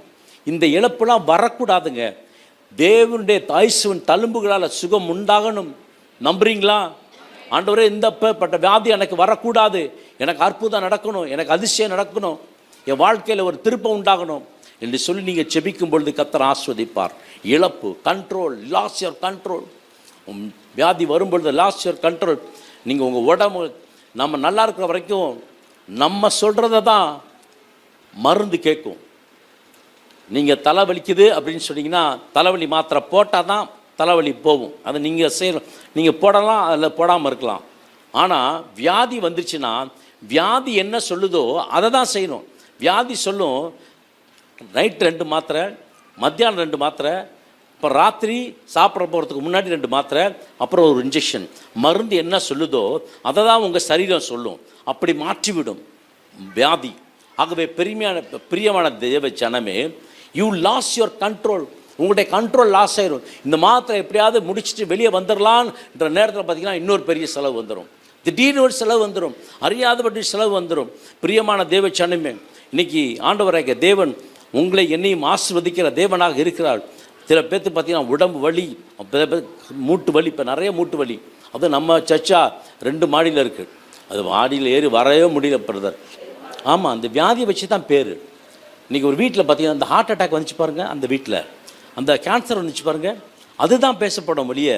இந்த இழப்புலாம் வரக்கூடாதுங்க. தேவனுடைய தாய்சுவன் தழும்புகளால் சுகம் உண்டாகணும். நம்புறீங்களா? ஆண்டவரே, இந்த பட்ட வியாதி எனக்கு வரக்கூடாது, எனக்கு அற்புதம் நடக்கணும், எனக்கு அதிசயம் நடக்கணும், என் வாழ்க்கையில் ஒரு திருப்பம் உண்டாகணும் என்று சொல்லி நீங்கள் செபிக்கும் பொழுது கர்த்தர் ஆஸ்வதிப்பார். இழப்பு, கண்ட்ரோல், லாஸ் யுவர் கண்ட்ரோல். வியாதி வரும்பொழுது லாஸ் யுவர் கண்ட்ரோல். நீங்கள் உங்கள் உடம்பு நம்ம நல்லா இருக்கிற வரைக்கும் நம்ம சொல்கிறத தான் மருந்து கேட்கும். நீங்கள் தலைவலிக்குது அப்படின்னு சொன்னீங்கன்னா தலைவலி மாத்திரை போட்டால் தான் தலைவலி போகும். அதை நீங்கள் செய்யணும். நீங்கள் போடலாம், அதில் போடாமல் இருக்கலாம். ஆனால் வியாதி வந்துருச்சுன்னா வியாதி என்ன சொல்லுதோ அதை தான் செய்யணும். வியாதி சொல்லும், நைட் 2 மாத்திரை, மத்தியானம் 2 மாத்திரை, இப்போ ராத்திரி சாப்பிட போகிறதுக்கு முன்னாடி 2 மாத்திரை, அப்புறம் ஒரு இன்ஜெக்ஷன். மருந்து என்ன சொல்லுதோ அதை தான் உங்கள் சரீரம் சொல்லும். அப்படி மாற்றிவிடும் வியாதி. ஆகவே பிரியமான தேவ ஜனமே, யூ லாஸ் யுவர் கண்ட்ரோல். உங்களுடைய கண்ட்ரோல் லாஸ் ஆயிரும். இந்த மாத்திரை எப்படியாவது முடிச்சுட்டு வெளியே வந்துடலான்ற நேரத்தில் பார்த்தீங்கன்னா இன்னொரு பெரிய செலவு வந்துடும். திடீர்னு ஒரு செலவு வந்துடும், அறியாதபடி செலவு வந்துடும். பிரியமான தேவ ஜனமே, இன்னைக்கு ஆண்டவராகிய தேவன் உங்களை என்னையும் ஆசீர்வதிக்கிற தேவனாக இருக்கிறார். சில பேர்த்து பார்த்தீங்கன்னா உடம்பு வலி, மூட்டு வலி, இப்போ நிறைய மூட்டு வலி. அது நம்ம சர்ச்சா 2 மாடியில் இருக்குது. அது மாடியில் ஏறி வரவே முடியல பிரதர். ஆமாம், அந்த வியாதியை வச்சு தான் பேர். இன்றைக்கி ஒரு வீட்டில் பார்த்தீங்கன்னா அந்த ஹார்ட் அட்டாக் வந்துச்சு பாருங்கள், அந்த வீட்டில் அந்த கேன்சர் வந்துச்சு பாருங்கள், அதுதான் பேசப்படும் வழிய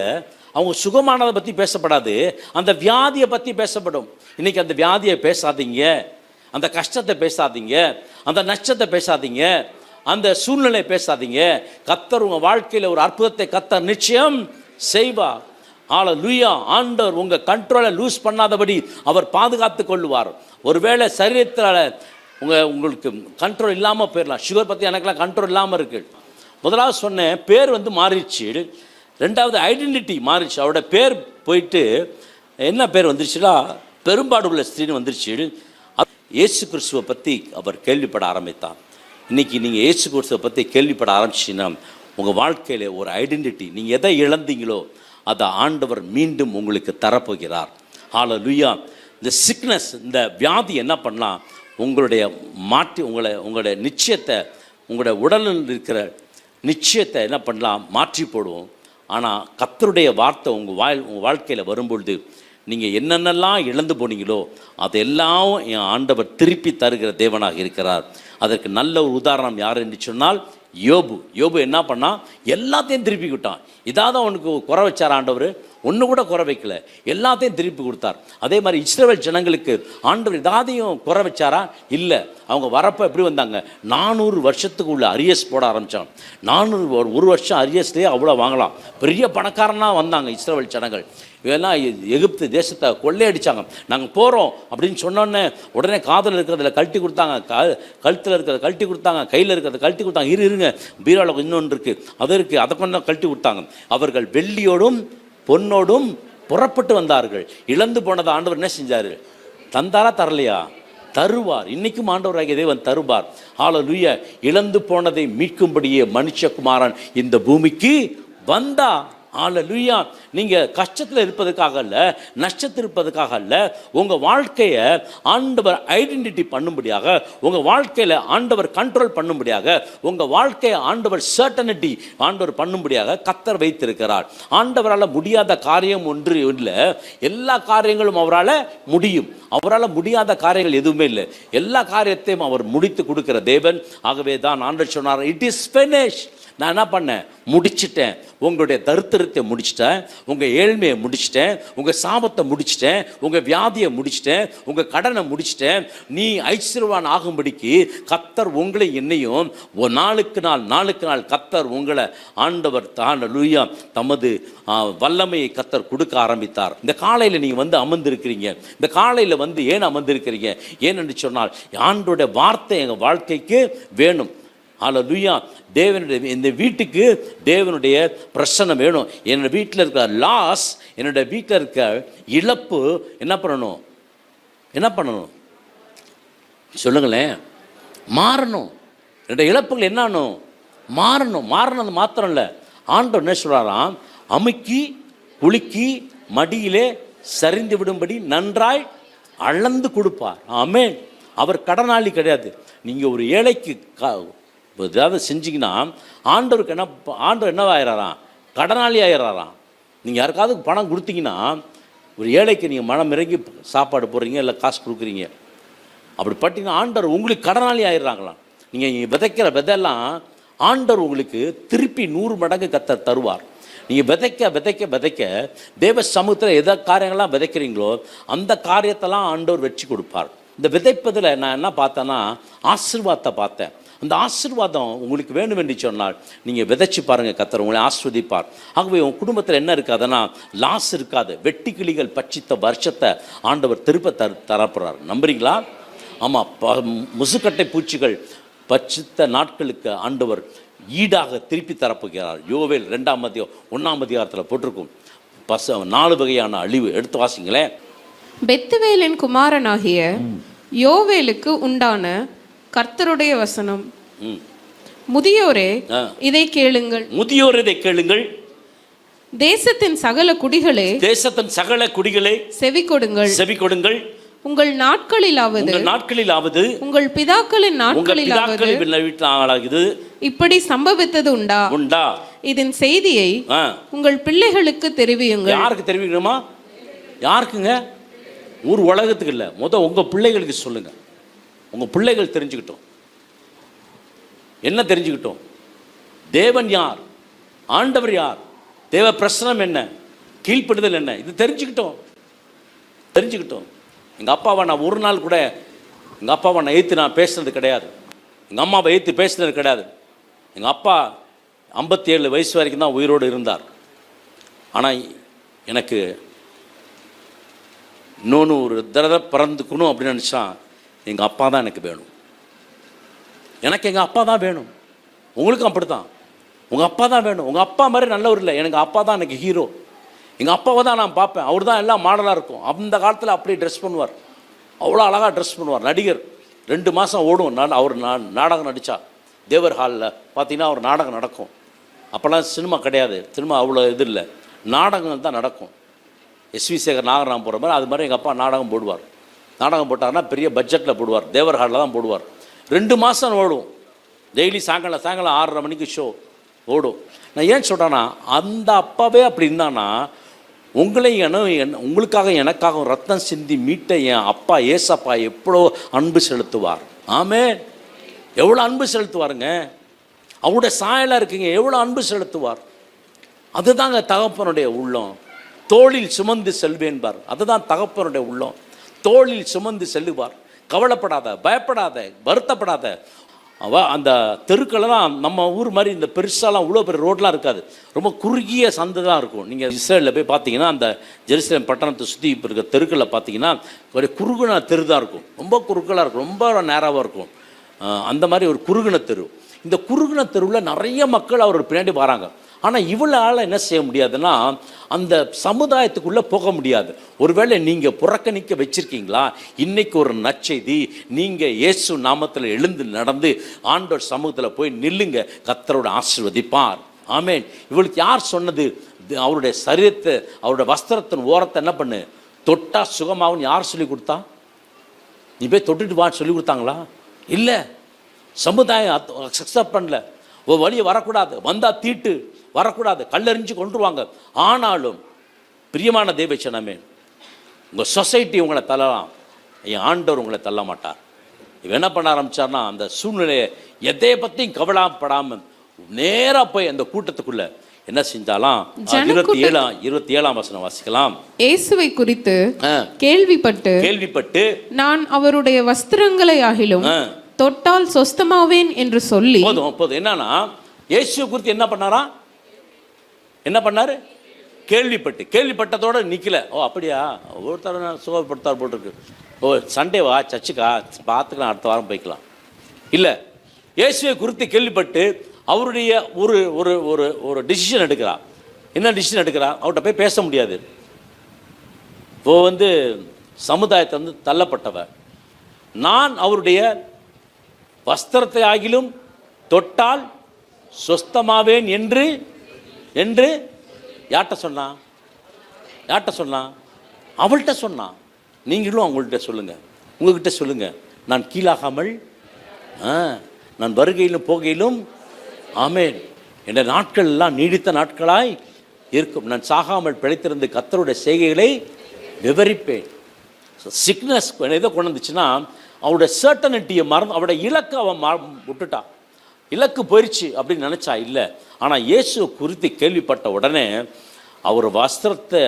அவங்க சுகமானதை பற்றி பேசப்படாது, அந்த வியாதியை பற்றி பேசப்படும். இன்றைக்கி அந்த வியாதியை பேசாதீங்க, அந்த கஷ்டத்தை பேசாதீங்க, அந்த நஷ்டத்தை பேசாதீங்க, அந்த சூழ்நிலை பேசாதீங்க. கர்த்தர் உங்கள் வாழ்க்கையில் ஒரு அற்புதத்தை கர்த்தர் நிச்சயம் செய்வார். ஹல்லேலூயா. ஆண்டவர் உங்கள் கண்ட்ரோலை லூஸ் பண்ணாதபடி அவர் பாதுகாத்து கொள்ளுவார். ஒருவேளை சரீரத்தில் உங்களுக்கு கண்ட்ரோல் இல்லாமல் போயிடலாம். சுகர் பற்றி எனக்குலாம் கண்ட்ரோல் இல்லாமல் இருக்குது. முதலாவது சொன்னேன், பேர் வந்து மாறிடுச்சு. 2வது ஐடென்டிட்டி மாறிடுச்சு. அவரோட பேர் போயிட்டு என்ன பேர் வந்துருச்சுன்னா, பெரும்பாடு உள்ள ஸ்திரீன்னு வந்துருச்சு. இயேசு கிறிஸ்துவை பற்றி அவர் கேள்விப்பட ஆரம்பித்தார். இன்றைக்கி நீங்கள் இயேசு கிறிஸ்துவை பற்றி கேள்விப்பட ஆரம்பிச்சிங்கன்னா உங்கள் வாழ்க்கையில் ஒரு ஐடென்டிட்டி, நீங்கள் எதை இழந்தீங்களோ அதை ஆண்டவர் மீண்டும் உங்களுக்கு தரப்போகிறார். ஹல்லேலூயா. இந்த சிக்னஸ், இந்த வியாதி என்ன பண்ணலாம், உங்களுடைய உங்களுடைய நிச்சயத்தை, உங்களுடைய உடலில் இருக்கிற நிச்சயத்தை என்ன பண்ணலாம், மாற்றி போடுவோம். ஆனால் கர்த்தருடைய வார்த்தை உங்கள் வாழ்க்கையில் வரும்பொழுது நீங்கள் என்னென்னலாம் இழந்து போனீங்களோ அதெல்லாம் என் ஆண்டவர் திருப்பி தருகிற தேவனாக இருக்கிறார். அதற்கு நல்ல ஒரு உதாரணம் யார் என்று சொன்னால் யோபு என்ன பண்ணால் எல்லாத்தையும் திருப்பி விட்டான். இதாவது அவனுக்கு குறை வச்சார் ஆண்டவர், ஒன்று கூட குறை வைக்கல, எல்லாத்தையும் திருப்பி கொடுத்தார். அதே மாதிரி இஸ்ரவேல் ஜனங்களுக்கு ஆண்டவர் இதாதையும் குறை வச்சாரா? இல்லை. அவங்க வரப்போ எப்படி வந்தாங்க, 400 வருஷத்துக்கு உள்ள அரியஸ் போட ஆரம்பித்தாங்க. 400 ஒரு வருஷம் அரியஸ்லேயே அவ்வளோ வாங்கலாம். பெரிய பணக்காரனாக வந்தாங்க இஸ்ரவேல் ஜனங்கள். இதெல்லாம் எகிப்து தேசத்தை கொள்ளையடிச்சாங்க. நாங்கள் போகிறோம் அப்படின்னு சொன்னோன்னே உடனே காதில் இருக்கிறதுல கழட்டி கொடுத்தாங்க, கழுத்தில் இருக்கிறத கழட்டி கொடுத்தாங்க, கையில் இருக்கிறத கழட்டி கொடுத்தாங்க. இருங்க, பீராவில் இன்னொன்று இருக்குது, அது இருக்குது, அதை கொஞ்சம் கழட்டி கொடுத்தாங்க. அவர்கள் வெள்ளியோடும் பொன்னோடும் புறப்பட்டு வந்தார்கள். இழந்து போனதை ஆண்டவர் என்ன செஞ்சார்? தந்தாரா தரலையா? தருவார். இன்னைக்கும் ஆண்டவராகிய தேவன் தருவார். ஹல்லேலூயா. இழந்து போனதை மீட்கும்படியே மனுஷகுமாரன் இந்த பூமிக்கு வந்தா. ஹல்லேலூயா. நீங்கள் கஷ்டத்தில் இருப்பதுக்காக அல்ல, நஷ்டத்தில் இருப்பதுக்காக அல்ல, உங்கள் வாழ்க்கையை ஆண்டவர் ஐடென்டிட்டி பண்ணும்படியாக, உங்கள் வாழ்க்கையில் ஆண்டவர் கண்ட்ரோல் பண்ணும்படியாக, உங்கள் வாழ்க்கையை ஆண்டவர் சர்டனிட்டி ஆண்டவர் பண்ணும்படியாக கர்த்தர் வைத்திருக்கிறார். ஆண்டவரால் முடியாத காரியம் ஒன்று இல்லை, எல்லா காரியங்களும் அவரால் முடியும். அவரால் முடியாத காரியங்கள் எதுவுமே இல்லை. எல்லா காரியத்தையும் அவர் முடித்து கொடுக்கிற தேவன். ஆகவே தான் ஆண்டவர் சொன்னார், இட் இஸ் ஃபினிஷ். நான் என்ன பண்ணேன்? முடிச்சிட்டேன். உங்களுடைய தரித்திரத்தை முடிச்சிட்டேன், உங்கள் ஏழ்மையை முடிச்சிட்டேன், உங்கள் சாபத்தை முடிச்சிட்டேன், உங்கள் வியாதியை முடிச்சிட்டேன், உங்கள் கடனை முடிச்சிட்டேன். நீ ஐஸ்வர்யவான் ஆகும்படிக்கு கர்த்தர் உங்களை என்னையும் நாளுக்கு நாள் கர்த்தர் உங்களை ஆண்டவர் ஹல்லேலூயா தமது வல்லமையை கர்த்தர் கொடுக்க ஆரம்பித்தார். இந்த காலையில் நீங்கள் வந்து அமர்ந்திருக்கிறீங்க. இந்த காலையில் வந்து ஏன் அமர்ந்திருக்கிறீங்க? ஏனென்று சொன்னால் ஆண்டவருடைய வார்த்தை எங்கள் வாழ்க்கைக்கு வேணும். ஹல்லேலூயா. தேவனுடைய இந்த வீட்டுக்கு தேவனுடைய பிரசன்னம் வேணும். என்னோட வீட்டில் இருக்க லாஸ், என்னோட வீட்டில் இருக்க இழப்பு என்ன பண்ணணும் சொல்லுங்களேன்? மாறணும். என்னோட இழப்புகள் என்னன்னு மாறணும். மாறினது மாத்திரம் இல்லை, ஆண்டவர் என்ன சொல்கிறாராம், அமுக்கி குலுக்கி மடியிலே சரிந்து விடும்படி நன்றாய் அளந்து கொடுப்பார். ஆமென். அவர் கடனாளி கிடையாது. நீங்கள் ஒரு ஏழைக்கு ஏதாவது செஞ்சிங்கன்னா ஆண்டவர் என்னவாயிராராம்? கடனாளி ஆயிடுறாராம். நீங்கள் யாருக்காவது பணம் கொடுத்தீங்கன்னா, ஒரு ஏழைக்கு நீங்கள் மனம் இறங்கி சாப்பாடு போடுறீங்க, இல்லை காசு கொடுக்குறீங்க, அப்படி பட்டிங்கன்னா ஆண்டவர் உங்களுக்கு கடனாளி ஆயிடுறாங்களாம். நீங்கள் விதைக்கிற விதையெல்லாம் ஆண்டவர் உங்களுக்கு திருப்பி 100 மடங்கு கர்த்தர் தருவார். நீங்கள் விதைக்க தேவ சமூகத்தில் எதை காரியங்கள்லாம் விதைக்கிறீங்களோ அந்த காரியத்தெல்லாம் ஆண்டவர் வெற்றி கொடுப்பார். இந்த விதைப்பதில் நான் என்ன பார்த்தேன்னா, ஆசீர்வாதத்தை பார்த்தேன். அந்த ஆசீர்வாதம் உங்களுக்கு வேணும் என்று சொன்னால் நீங்கள் விதைச்சி பாருங்கள், கர்த்தர் உங்களை ஆஸ்வதிப்பார். ஆகவே உங்கள் குடும்பத்தில் என்ன இருக்காதுன்னா, லாஸ் இருக்காது. வெட்டி கிளிகள் பட்சித்த வருஷத்தை ஆண்டவர் திருப்ப தரப்படுறார். நம்புறீங்களா? ஆமாம். முசுக்கட்டை பூச்சிகள் பட்சித்த நாட்களுக்கு ஆண்டவர் ஈடாக திருப்பி தரப்போகிறார். யோவேல் 2ஆம் அதிகாரம் 1ஆம் அதிகாரத்தில் போட்டிருக்கும். 4 வகையான அழிவு. எடுத்து வாசிங்களேன். பெத்துவேலின் குமாரனாகிய யோவேலுக்கு உண்டான கர்த்தருடைய வசனம். முதியோரே இதை கேளுங்கள். முதியோர் இதை கேளுங்கள். தேசத்தின் சகல குடிகளே செவி கொடுங்கள். உங்கள் நாட்களிலாவது உங்கள் பிதாக்களின் நாட்களிலாவது இப்படி சம்பவித்தது உண்டா? இதன் செய்தியை உங்கள் பிள்ளைகளுக்கு தெரிவியுங்கள். யாருக்கு தெரிவிக்கணுமா? யாருக்குங்க? ஊர் உலகத்துக்கு இல்லை, உங்கள் பிள்ளைகளுக்கு சொல்லுங்க. உங்கள் பிள்ளைகள் தெரிஞ்சுக்கிட்டோம். என்ன தெரிஞ்சுக்கிட்டோம்? தேவன் யார், ஆண்டவர் யார், தேவ பிரசனம் என்ன, கீழ்ப்படுதல் என்ன, இது தெரிஞ்சுக்கிட்டோம். எங்கள் அப்பாவை நான் ஒரு நாள் கூட எங்கள் அப்பாவை நான் ஏற்று நான் பேசுனது கிடையாது. எங்கள் அம்மாவை ஏற்று பேசுனது கிடையாது. எங்கள் அப்பா 57 வயசு வரைக்கும் தான் உயிரோடு இருந்தார். ஆனால் எனக்கு இன்னொன்று ஒரு தடவை பிறந்துக்கணும் அப்படின்னு நினச்சா எங்கள் அப்பா தான் எனக்கு வேணும். எனக்கு எங்கள் அப்பா தான் வேணும். உங்களுக்கும் அப்படி தான். உங்கள் அப்பா தான் வேணும். உங்கள் அப்பா மாதிரி நல்லவர் இல்லை, எனக்கு அப்பா தான் எனக்கு ஹீரோ. எங்கள் அப்பாவை தான் நான் பார்ப்பேன். அவர் தான் எல்லாம் மாடலாக இருக்கும். அந்த காலத்தில் அப்படியே ட்ரெஸ் பண்ணுவார், அவ்வளோ அழகாக ட்ரெஸ் பண்ணுவார். நடிகர் 2 மாதம் ஓடும் அவர் நாடகம் நடித்தா. தேவர் ஹாலில் பார்த்தீங்கன்னா அவர் நாடகம் நடக்கும். அப்போல்லாம் சினிமா கிடையாது, சினிமா அவ்வளோ இது இல்லை, நாடகங்கள் தான் நடக்கும். எஸ்வி சேகர் நாகராம் போடுற மாதிரி அது மாதிரி எங்கள் அப்பா நாடகம் போடுவார். நாடகம் போட்டார்னா பெரிய பட்ஜெட்டில் போடுவார், தேவர் ஹாலில் தான் போடுவார். 2 மாதம் ஓடும், டெய்லி சாயங்காலம் 6:30 மணிக்கு ஷோ ஓடும். நான் ஏன் சொல்கிறேன்னா, அந்த அப்பாவே அப்படி இருந்தானா உங்களையும் உங்களுக்காக எனக்காக ரத்தம் சிந்தி மீட்ட என் அப்பா ஏசப்பா எவ்வளோ அன்பு செலுத்துவார். ஆமென். எவ்வளோ அன்பு செலுத்துவாருங்க. அவருடைய சாயலாக இருக்குங்க, எவ்வளோ அன்பு செலுத்துவார். அதுதாங்க தகப்பனுடைய உள்ளம். தோளில் சுமந்து செல்வேன்பார், அதுதான் தகப்பனுடைய உள்ளம். தோளில் சுமந்து செல்லுவார். கவலைப்படாத, பயப்படாத, வருத்தப்படாத. அந்த தெருக்களெல்லாம் நம்ம ஊர் மாதிரி இந்த பெருசாலாம் இவ்வளோ பெரிய ரோடெலாம் இருக்காது, ரொம்ப குறுகிய சந்து தான் இருக்கும். நீங்கள் இஸ்ரேலில் போய் பார்த்தீங்கன்னா அந்த ஜெருசலேம் பட்டணத்தை சுற்றி இப்போ இருக்க தெருக்களில் பார்த்தீங்கன்னா ஒரு குறுகுன தெரு தான் இருக்கும், ரொம்ப குறுக்கலாக இருக்கும், ரொம்ப நேராவாக இருக்கும். அந்த மாதிரி ஒரு குறுகுன தெரு. இந்த குறுகுன தெருவில் நிறைய மக்கள் அவர் பின்னாடி வராங்க. ஆனால் இவளால் என்ன செய்ய முடியாதுன்னா, அந்த சமுதாயத்துக்குள்ளே போக முடியாது. ஒருவேளை நீங்கள் புறக்கணிக்க வச்சுருக்கீங்களா, இன்றைக்கி ஒரு நற்செய்தி, நீங்கள் இயேசு நாமத்தில் எழுந்து நடந்து ஆண்டவர் சமூகத்தில் போய் நில்லுங்க, கர்த்தரோட ஆசீர்வதிப்பார். ஆமென். இவளுக்கு யார் சொன்னது? அவருடைய சரீரத்தை, அவருடைய வஸ்திரத்தின் ஓரத்தை என்ன பண்ணு, தொட்டா சுகமாகும்னு யார் சொல்லி கொடுத்தா? நீ போய் தொட்டுட்டு வான்னு சொல்லி கொடுத்தாங்களா? இல்லை, சமுதாயம் அக்செப்ட் பண்ணல. ஒரு வழியை வரக்கூடாது, வந்தால் தீட்டு, வரக்கூடாது, கல்லெறிஞ்சு கொண்டுருவாங்க. ஆனாலும் பிரியமான தேவச்சனமே, உங்கள் சொசைட்டி உங்களை தள்ளலாம், என் ஆண்டவர் உங்களை தள்ள மாட்டார். இவன் என்ன பண்ண ஆரம்பித்தார்னா, அந்த சூழ்நிலையை எதையை பற்றியும் கவலைப்படாமல் நேராக போய் அந்த கூட்டத்துக்குள்ளே என்ன செஞ்சாலாம்? 27ஆம் வசனம் வாசிக்கலாம். இயேசுவை குறித்து கேள்விப்பட்டு நான் அவருடைய வஸ்திரங்களை ஆகிலும் தொட்டால் சொஸ்தமாவேன் என்று சொல்லி. போதும். என்னன்னா, இயேசுவை குறித்து என்ன பண்ணாரா? என்ன பண்ணாரு? கேள்விப்பட்டதோட நிக்கல. ஓ அப்படியா, ஒருத்தர் சுகப்படுத்தார் போட்டிருக்கு, ஓ சண்டே வா சர்ச்சுக்கா, பார்த்துக்கலாம், அடுத்த வாரம் போய்க்கலாம். இல்லை, இயேசுவை குறித்து கேள்விப்பட்டு அவருடைய ஒரு ஒரு ஒரு ஒரு டிசிஷன் எடுக்கிறா. என்ன டிசிஷன் எடுக்கிறா? அவர்கிட்ட போய் பேச முடியாது. இப்போ சமுதாயத்தை தள்ளப்பட்டவர். நான் அவருடைய வஸ்திரத்தை ஆகிலும் தொட்டால் சொஸ்தமாவேன் என்று என்று யார்கிட்ட சொன்னான்? அவள்கிட்ட சொன்னான். நீங்களும் அவங்கள்ட்ட சொல்லுங்கள், உங்கள்கிட்ட சொல்லுங்கள், நான் கீழாகாமல், நான் வருகையிலும் போகையிலும், ஆமென், என்ற நாட்கள் எல்லாம் நீடித்த நாட்களாய் இருக்கும். நான் சாகாமல் பிழைத்திருந்து கர்த்தருடைய செய்கைகளை விவரிப்பேன். சிக்னஸ் எதை கொண்டு வந்துச்சுன்னா, அவருடைய சர்டனிட்டியை மறந்து, அவருடைய இலக்கை அவன் விட்டுட்டான். இலக்கு போயிடுச்சு அப்படின்னு நினச்சா. இல்லை, ஆனால் இயேசு குறித்து கேள்விப்பட்ட உடனே அவர் வஸ்திரத்தை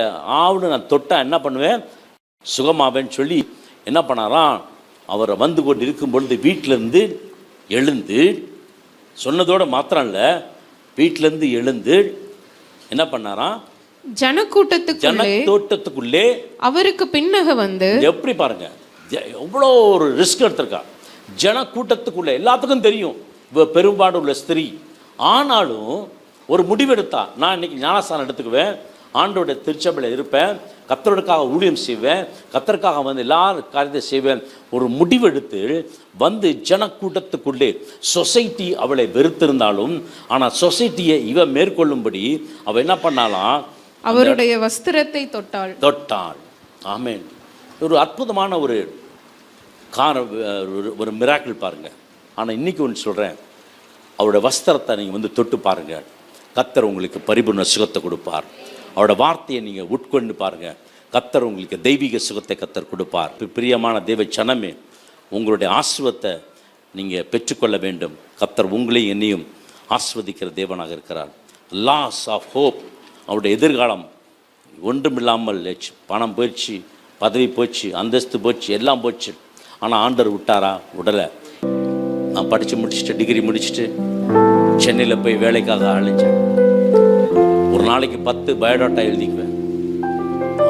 நான் தொட்டால் என்ன பண்ணுவேன், சுகமாவேன்னு சொல்லி என்ன பண்ணாராம், அவரை வந்து கொண்டு இருக்கும் பொழுது வீட்டிலேருந்து எழுந்து, சொன்னதோடு மாத்திரம் இல்லை, வீட்டிலேருந்து எழுந்து என்ன பண்ணாராம், ஜனக்கூட்டத்துக்குள்ளே அவருக்கு பின்னக வந்து, எப்படி பாருங்க, எவ்வளோ ஒரு ரிஸ்க் எடுத்திருக்கா. ஜனக்கூட்டத்துக்குள்ளே எல்லாத்துக்கும் தெரியும் பெரும்பாடு உள்ள ஸ்திரீ. ஆனாலும் ஒரு முடிவெடுத்தா, நான் இன்னைக்கு ஞானஸ்தானம் எடுத்துக்குவேன், ஆண்டோட திருச்சபையில் இருப்பேன், கர்த்தருக்காக ஊழியம் செய்வேன், கர்த்தருக்காக எல்லா காரியத்தை செய்வேன். ஒரு முடிவெடுத்து ஜனக்கூட்டத்துக்குள்ளே, சொசைட்டி அவளை வெறுத்திருந்தாலும், ஆனால் சொசைட்டியை இவ மேற்கொள்ளும்படி அவள் என்ன பண்ணாலாம், அவருடைய வஸ்திரத்தை தொட்டாள். ஆமென். ஒரு அற்புதமான ஒரு மிராக்கிள் பாருங்கள். ஆனால் இன்றைக்கி ஒன்று சொல்கிறேன், அவருடைய வஸ்திரத்தை நீங்கள் தொட்டு பாருங்கள், கர்த்தர் உங்களுக்கு பரிபூர்ண சுகத்தை கொடுப்பார். அவரோட வார்த்தையை நீங்கள் உட்கொண்டு பாருங்கள், கர்த்தர் உங்களுக்கு தெய்வீக சுகத்தை கர்த்தர் கொடுப்பார். பிரியமான தேவ சனமே, உங்களுடைய ஆசீர்வாதத்தை நீங்கள் பெற்றுக்கொள்ள வேண்டும். கர்த்தர் உங்களையும் என்னையும் ஆசீர்வதிக்கிற தேவனாக இருக்கிறார். லாஸ் ஆஃப் ஹோப், அவருடைய எதிர்காலம் ஒன்றுமில்லாமல், பணம் போயிடுச்சு, பதவி போச்சு, அந்தஸ்து போச்சு, எல்லாம் போச்சு. ஆனால் ஆண்டவர் விட்டாரா? விடலை. நான் படித்து முடிச்சுட்டு, டிகிரி முடிச்சுட்டு சென்னையில் போய் வேலைக்காக அழைச்சேன். ஒரு நாளைக்கு 10 பயோடாட்டா எழுதிக்குவேன்.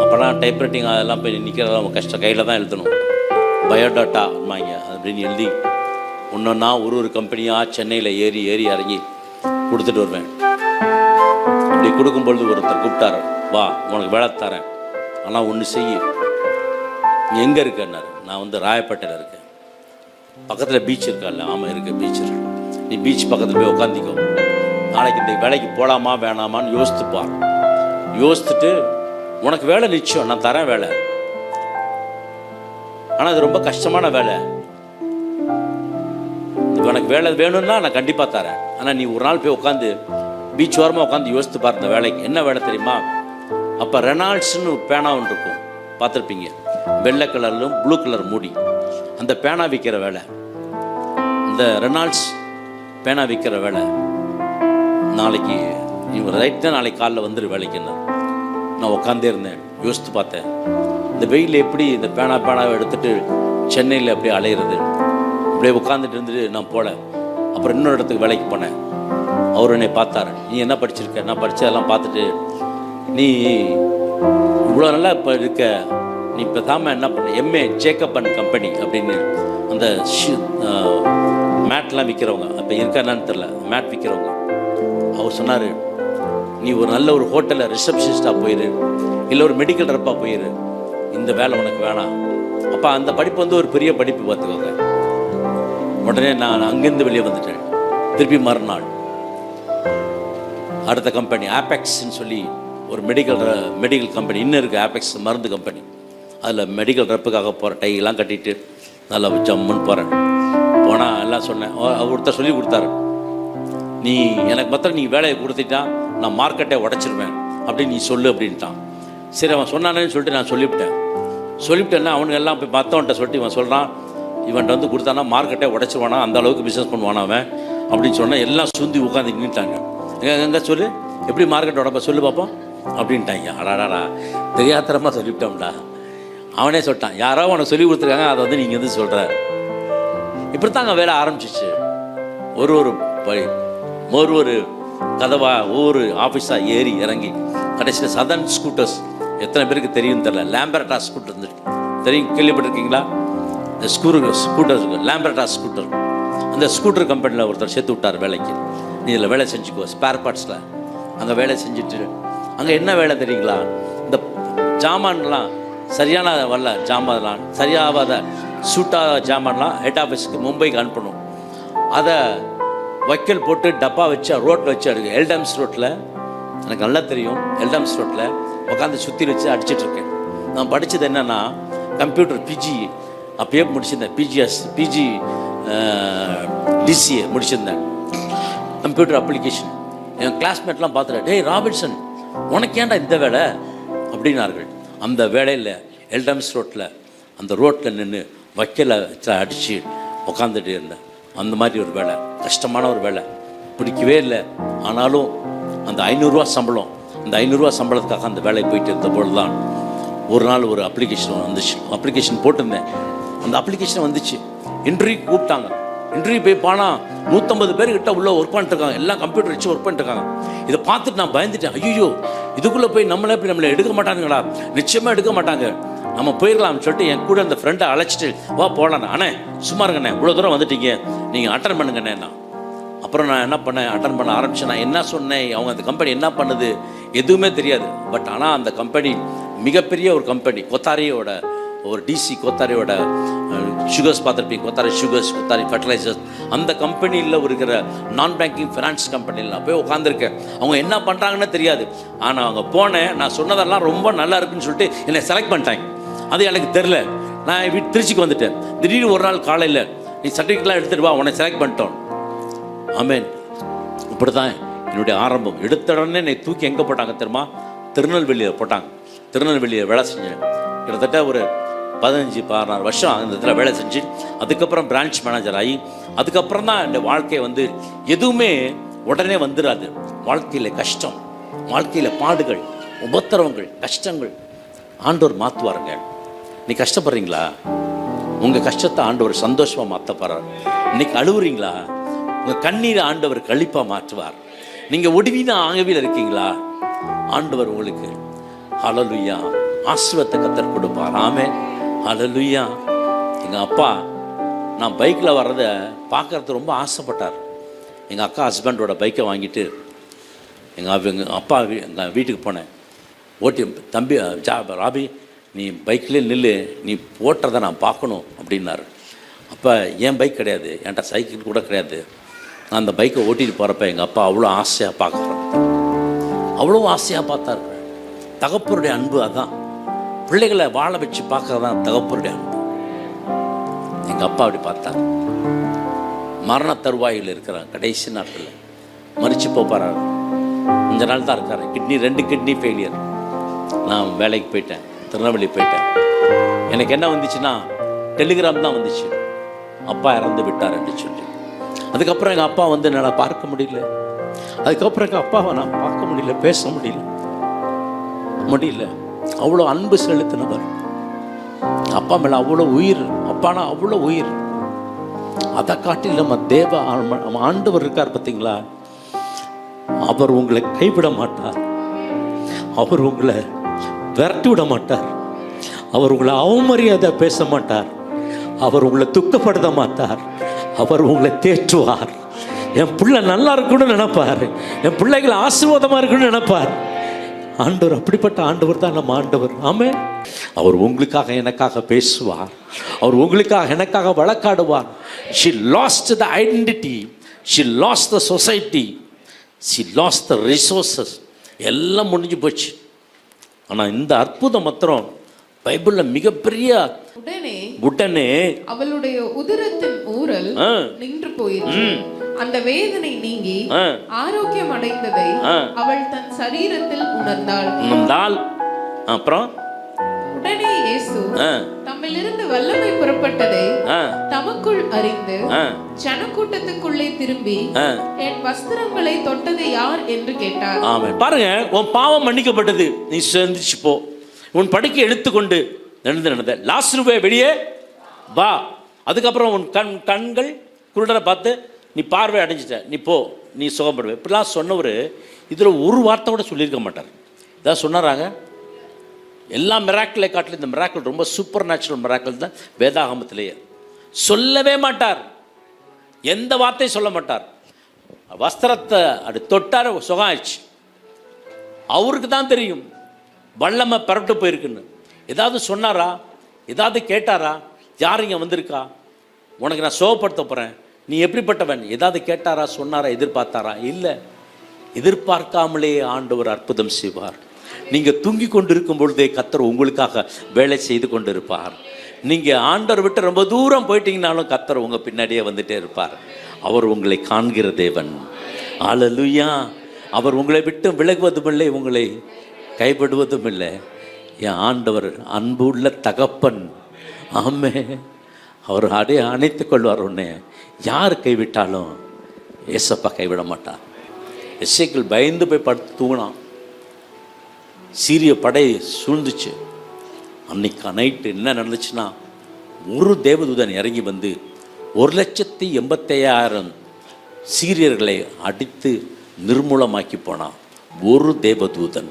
அப்போலாம் டைப்ரைட்டிங் அதெல்லாம் போய் நிற்கிறதெல்லாம் கஷ்டம், கையில் தான் எழுதணும். பயோடாட்டா வாங்க அப்படின்னு எழுதி ஒன்றா ஒரு கம்பெனியாக சென்னையில் ஏறி இறங்கி கொடுத்துட்டு வருவேன். அப்படி கொடுக்கும்பொழுது ஒருத்தர் கூப்பிட்டாரு, வா உனக்கு வேலை தரேன், ஆனால் ஒன்று செய்ய. நீ எங்கே இருக்கன்னாரு. நான் ராயப்பேட்டையில் இருக்கேன். பக்கத்தில் பீச் இருக்கால? ஆமாம் இருக்கு, பீச் இருக்கு. நீ பீச் பக்கத்தில் போய் உட்காந்திக்கோ. நாளைக்கு இந்த வேலைக்கு போகலாமா வேணாமான்னு யோசித்துப்பார். யோசித்துட்டு உனக்கு வேலை நிச்சயம், நான் தரேன் வேலை, ஆனால் அது ரொம்ப கஷ்டமான வேலை, உனக்கு வேலை வேணும்னா நான் கண்டிப்பாக தரேன், ஆனால் நீ ஒரு நாள் போய் உட்காந்து பீச் ஓரமாக உட்காந்து யோசித்து பாரு இந்த வேலைக்கு என்ன வேலை தெரியுமா. அப்போ ரெனால்ட்ஸ்னு பேனா ஒன்று இருக்கும், பார்த்துருப்பீங்க, வெள்ளை கலர்லும் ப்ளூ கலர் மூடி, அந்த பேனா விற்கிற வேலை, இந்த ரெனால்ட்ஸ் பேனா விற்கிற வேலை. நாளைக்கு நீ ரைட் தான், நாளைக்கு காலைல வந்துடு வேலைக்கு. நான் உட்காந்தே இருந்தேன், யோசித்து பார்த்தேன் இந்த வெயில் எப்படி இந்த பேனாவை எடுத்துகிட்டு சென்னையில் அப்படியே அலையிறது. அப்படியே உட்காந்துட்டு இருந்துட்டு நான் போல. அப்புறம் இன்னொரு இடத்துக்கு வேலைக்கு போனேன். அவர் என்னை பார்த்தார், நீ என்ன படிச்சிருக்க, நான் படித்ததெல்லாம் பார்த்துட்டு, நீ இவ்வளோ நல்லா இப்போ இருக்க, நீ இப்போ தாம என்ன பண்ண, எம்ஏ ஜேக்கப் அண்ட் கம்பெனி அப்படின்னு அந்த மேட்லாம் விற்கிறவங்க, அப்போ இருக்கான்னு தெரில, மேட் விற்கிறவங்க. அவர் சொன்னார், நீ ஒரு நல்ல ஒரு ஹோட்டலில் ரிசப்ஷனிஸ்டாக போயிரு, இல்லை ஒரு மெடிக்கல் ரெப்பாக போயிரு, இந்த வேலை உனக்கு வேணாம். அப்போ அந்த படிப்பு வந்து ஒரு பெரிய படிப்பு பார்த்துக்கோங்க. உடனே நான் அங்கேருந்து வெளியே வந்துட்டேன். திருப்பி மறுநாள் அடுத்த கம்பெனி ஆபெக்ஸ்ன்னு சொல்லி ஒரு மெடிக்கல் கம்பெனி இன்னும் இருக்குது, ஆபெக்ஸ் மருந்து கம்பெனி. அதில் மெடிக்கல் ரெப்புக்காக போகிறேன், டையெல்லாம் கட்டிட்டு நல்லா ஜம்முன்னு போகிறேன். போனால் எல்லாம் சொன்னேன், ஒருத்தர் சொல்லி கொடுத்தாரு, நீ எனக்கு மாத்திரம் நீ வேலையை கொடுத்துட்டா நான் மார்க்கெட்டை உடச்சிருவேன் அப்படின்னு நீ சொல்லு அப்படின்ட்டான். சரி அவன் சொன்னானேன்னு சொல்லிட்டு நான் சொல்லிவிட்டேன்னா அவனுக்கு எல்லாம் போய் மற்றவன்கிட்ட சொல்லிட்டு இவன் சொல்கிறான், இவன்கிட்ட வந்து கொடுத்தானா மார்க்கெட்டை உடச்சிருவானா, அந்த அளவுக்கு பிஸ்னஸ் பண்ணுவானா அவன் அப்படின்னு சொன்னால் எல்லாம் சுந்தி உட்காந்து நின்றுட்டாங்க. எங்கே சொல்லு, எப்படி மார்க்கெட் உடப்ப சொல்லு பார்ப்போம் அப்படின்ட்டாங்க. அடாடா தெரியாதரமாக சொல்லிவிட்டோம்டா. அவனே சொல்லிட்டான், யாரோ உனக்கு சொல்லி கொடுத்துருக்காங்க, அதை வந்து நீங்கள் வந்து சொல்கிற. இப்படி தாங்க வேலை ஆரம்பிச்சிச்சு. ஒரு கதவா ஒவ்வொரு ஆஃபீஸாக ஏறி இறங்கி கடைசியில் சதன் ஸ்கூட்டர்ஸ், எத்தனை பேருக்கு தெரியும் தெரியல, லேம்பரட்டா ஸ்கூட்டர் இருந்துருக்கு, தெரியும், கேள்விப்பட்டிருக்கீங்களா? இந்த ஸ்கூட்டர் லேம்பரட்டா ஸ்கூட்டர், அந்த ஸ்கூட்டர் கம்பெனியில் ஒருத்தர் சேர்த்து விட்டார் வேலைக்கு. நீ இதில் வேலை செஞ்சுக்கோ, ஸ்பேர் பார்ட்ஸில் அங்கே வேலை செஞ்சுட்டு. அங்கே என்ன வேலை தெரியுங்களா, இந்த ஜாமான்லாம் சரியான வரல, ஜாமான்லாம் சரியாகாத சூட்டாத ஜாமான்லாம் ஹெட் ஆஃபீஸுக்கு மும்பைக்கு அனுப்பணும். அதை வைக்கல் போட்டு டப்பா வச்சு ரோட்டில் வச்சு அடுக்கு. எல்டம்ஸ் ரோட்டில் எனக்கு நல்லா தெரியும், எல்டம்ஸ் ரோட்டில் உட்காந்து சுற்றி வச்சு அடிச்சிட்ருக்கேன். நான் படித்தது என்னென்னா கம்ப்யூட்டர் பிஜி அப்பயே முடிச்சிருந்தேன், பிஜி டிசிஏ முடிச்சிருந்தேன், கம்ப்யூட்டர் அப்ளிகேஷன். என் கிளாஸ்மேட்லாம் பார்த்துட்டு, டேய் ராபின்சன் உனக்கு ஏன்டா இந்த வேலை அப்படின்னார்கள். அந்த வேலையில் எல்டம்ஸ் ரோட்டில் அந்த ரோட்டில் நின்று வைக்கலை வச்சு அடித்து உட்காந்துட்டு இருந்தேன். அந்த மாதிரி ஒரு வேலை, கஷ்டமான ஒரு வேலை, பிடிக்கவே இல்லை. ஆனாலும் அந்த 500 ரூபா சம்பளம், அந்த 500 ரூபா சம்பளத்துக்காக அந்த வேலைக்கு போயிட்டு இருந்த பொழுது தான் ஒரு நாள் ஒரு அப்ளிகேஷன் வந்துச்சு. அப்ளிகேஷன் போட்டிருந்தேன், அந்த அப்ளிகேஷன் வந்துச்சு. இன்டர்வியூ கூப்பிட்டாங்க. இன்டர்வியூ போய் போனால் 150 பேர்கிட்ட உள்ள ஒர்க் பண்ணிட்டுருக்காங்க, எல்லாம் கம்ப்யூட்டர் வச்சு ஒர்க் பண்ணிட்டுருக்காங்க. இதை பார்த்துட்டு நான் பயந்துட்டேன், ஐயோ இதுக்குள்ளே போய் நம்மளை எடுக்க மாட்டானுங்களா, நிச்சயமாக எடுக்க மாட்டாங்க, நம்ம போயிடலாம்னு சொல்லிட்டு என் கூட அந்த ஃப்ரெண்டை அழைச்சிட்டு வா போகலாம். அண்ணே சும்மா இருங்கண்ணே, இவ்வளோ தூரம் வந்துட்டீங்க, நீங்கள் அட்டன் பண்ணுங்கண்ணே. அப்புறம் நான் என்ன பண்ணேன், அட்டன் பண்ண ஆரம்பித்தேன். நான் என்ன சொன்னேன், அவங்க அந்த கம்பெனி என்ன பண்ணுது எதுவுமே தெரியாது. பட் ஆனால் அந்த கம்பெனி மிகப்பெரிய ஒரு கம்பெனி, கொத்தாரியோட ஒரு டிசி கொத்தாரியோட சுகர்ஸ் பார்த்துருப்பீங்க, கொத்தாரி சுகர்ஸ், கொத்தாரி ஃபர்டிலைசர்ஸ், அந்த கம்பெனியில் இருக்கிற நான் பேங்கிங் ஃபினான்ஸ் கம்பெனியில் நான் போய் உட்காந்துருக்கேன். அவங்க என்ன பண்ணுறாங்கன்னு தெரியாது. ஆனால் அவங்க போனேன், நான் சொன்னதெல்லாம் ரொம்ப நல்லா இருக்குன்னு சொல்லிட்டு என்னை செலக்ட் பண்ணிட்டாங்க. அது எனக்கு தெரில. நான் திருச்சிக்கு வந்துட்டேன். திடீர்னு ஒரு நாள் காலையில், நீ சர்டிஃபிகேட்லாம் எடுத்துகிட்டு வா, உன்னை செலக்ட் பண்ணிட்டோம். ஆமேன். இப்படி தான் என்னுடைய ஆரம்பம். எடுத்த உடனே என்னை தூக்கி எங்கே போட்டாங்க தெரியுமா, திருநெல்வேலியில் போட்டாங்க. திருநெல்வேலியில் வேலை செஞ்சேன். கிட்டத்தட்ட ஒரு 15-16 வருஷம் அந்த இதில் வேலை செஞ்சு, அதுக்கப்புறம் பிரான்ச் மேனேஜர் ஆகி, அதுக்கப்புறம் தான் இந்த வாழ்க்கை வந்து எதுவுமே உடனே வந்துடாது. வாழ்க்கையில் கஷ்டம், வாழ்க்கையில் பாடுகள், உபத்திரவங்கள், கஷ்டங்கள் ஆண்டவர் மாற்றுவாருங்க. நீ கஷ்டப்படுறீங்களா, உங்கள் கஷ்டத்தை ஆண்டவர் சந்தோஷமாக மாற்ற போகிறார். இன்னைக்கு அழுவுறீங்களா, உங்கள் கண்ணீரை ஆண்டவர் கழிப்பாக மாற்றுவார். நீங்கள் ஒடுவின ஆகவியில் இருக்கீங்களா, ஆண்டவர் உங்களுக்கு ஹல்லேலூயா ஆசீர்வாதத்தை கர்த்தர் கொடுப்பார். ஆமென், ஹல்லேலூயா. எங்கள் அப்பா நான் பைக்கில் வர்றதை பார்க்கறது ரொம்ப ஆசைப்பட்டார். எங்கள் அக்கா ஹஸ்பண்டோட பைக்கை வாங்கிட்டு எங்கள் அப்பா எங்கள் வீட்டுக்கு போனேன். ஓட்டி, தம்பி ராபி நீ பைக்லேயே நில்லு, நீ ஓட்டுறதை நான் பார்க்கணும் அப்படின்னாரு. அப்போ என் பைக் கிடையாது, என்கிட்ட சைக்கிள் கூட கிடையாது. நான் அந்த பைக்கை ஓட்டிட்டு போகிறப்ப எங்கள் அப்பா அவ்வளோ ஆசையாக பார்க்குறேன், அவ்வளோ ஆசையாக பார்த்தாரு. தகப்பருடைய அன்பு அதான். பிள்ளைகளை வாழ வச்சு பார்க்கறதான் தகப்பருடைய அன்பு. எங்கள் அப்பா அப்படி பார்த்தார். மரண தருவாயில் இருக்கிறார். கடைசி நாட்களில் மறிச்சு போகிறார். கொஞ்ச நாள் தான் இருக்கார். 2 கிட்னி ஃபெயிலியர். நான் வேலைக்கு போயிட்டேன், திருநெல்வேலி போயிட்டேன். எனக்கு என்ன வந்துச்சுன்னா டெலிகிராம் தான் வந்துச்சு, அப்பா இறந்து விட்டார் என்று சொல்லி. அதுக்கப்புறம் எங்கள் அப்பா வந்து என்னால் பார்க்க முடியல. அதுக்கப்புறம் எங்கள் அப்பாவை நான் பார்க்க முடியல, பேச முடியல. அவ்வளோ அன்பு செலுத்தினவர். அப்பா மேலே அவ்வளோ உயிர், அப்பானா அவ்வளோ உயிர். அதை காட்டில் நம்ம தேவ ஆண்டவர் இருக்கார் பார்த்தீங்களா, அவர் உங்களை கைவிட மாட்டார். அவர் உங்களை விரட்டி விட மாட்டார். அவர் உங்களை அவமரியாதை பேச மாட்டார். அவர் உங்களை துக்கப்படுத்த மாட்டார். அவர் உங்களை தேற்றுவார். என் பிள்ளை நல்லா இருக்குன்னு நினைப்பார். என் பிள்ளைகளை ஆசீர்வாதமாக இருக்குன்னு நினைப்பார். ஆண்டவர் அப்படிப்பட்ட ஆண்டவர் தான் நம்ம ஆண்டவர். ஆமே. அவர் உங்களுக்காக எனக்காக பேசுவார். அவர் உங்களுக்காக எனக்காக வழக்காடுவார். She lost the identity, she lost the society, she lost the resources. எல்லாம் முடிஞ்சு போச்சு. ஆனால் இந்த அற்புதம் மாத்திரம் பைபிளில் மிகப்பெரிய. உடனே அவளுடைய உதரத்தின் ஊரல் நின்று போயிற்று. அந்த வேதனை நீங்கி ஆரோக்கியம் அடைந்ததை அவள் தன் சரீரத்தில் உணர்ந்தாள். அப்புறம் உடனே இயேசு தம்மிலிருந்து வல்லமை புறப்பட்டதை தமக்குள் அறிந்து ஜனக்கூட்டத்துக்குள்ளே திரும்பி என் வஸ்திரங்களை தொட்டது யார் என்று கேட்டார். பாருங்க, உன் பாவம் மன்னிக்கப்பட்டது, நீ சேர்ந்துச்சு போ. உன் படுக்கை எடுத்துக்கொண்டு நடந்த லாசருவே வெளியே வா. அதுக்கப்புறம் உன் கண்கள் குருடரை பார்த்து நீ பார்வை அடைஞ்சிட்ட, நீ போ, நீ சுகப்படுவ. இப்படிலாம் சொன்னவர் இதில் ஒரு வார்த்தை கூட சொல்லியிருக்க மாட்டார். இதான் சொன்னாராங்க. எல்லா மிராக்கிளை காட்டிலும் இந்த மிராக்கிள் ரொம்ப சூப்பர் நேச்சுரல் மிராக்கிள் தான் வேதாகமத்திலேயே. சொல்லவே மாட்டார், எந்த வார்த்தையும் சொல்ல மாட்டார். வஸ்திரத்தை அப்படி தொட்டார், சுகம் ஆயிடுச்சு. அவருக்கு தான் தெரியும் வல்லமை பரட்டு போயிருக்குன்னு. ஏதாவது சொன்னாரா, ஏதாவது கேட்டாரா, யார் இங்கே வந்திருக்கா, உனக்கு நான் சுகப்படுத்த போகிறேன், நீ எப்படிப்பட்டவன், ஏதாவது கேட்டாரா, சொன்னாரா, எதிர்பார்த்தாரா? இல்லை. எதிர்பார்க்காமலே ஆண்டவர் அற்புதம் செய்வார். நீங்கள் தூங்கி கொண்டிருக்கும் பொழுதே கர்த்தர் உங்களுக்காக வேலை செய்து கொண்டு இருப்பார். நீங்கள் ஆண்டவர் விட்டு ரொம்ப தூரம் போயிட்டீங்கனாலும் கர்த்தர் உங்கள் பின்னாடியே வந்துட்டே இருப்பார். அவர் உங்களை காண்கிற தேவன். அல்லேலூயா. அவர் உங்களை விட்டு விலகுவதும் இல்லை, உங்களை கைவிடுவதும் இல்லை. என் ஆண்டவர் அன்பு உள்ள தகப்பன். ஆமே. அவர் அணைத்து கொள்வார். உடனே யார் கைவிட்டாலும் ஏசப்பா கைவிட மாட்டார். எசேக்கியேல் பயந்து போய் படுத்து தூங்கினான். சீரிய படை சூழ்ந்துச்சு. அன்னைக்கு நைட்டு என்ன நடந்துச்சுன்னா, ஒரு தேவதூதன் இறங்கி வந்து 1,85,000 சீரியர்களை அடித்து நிர்மூலமாக்கி போனான். ஒரு தேவதூதன்.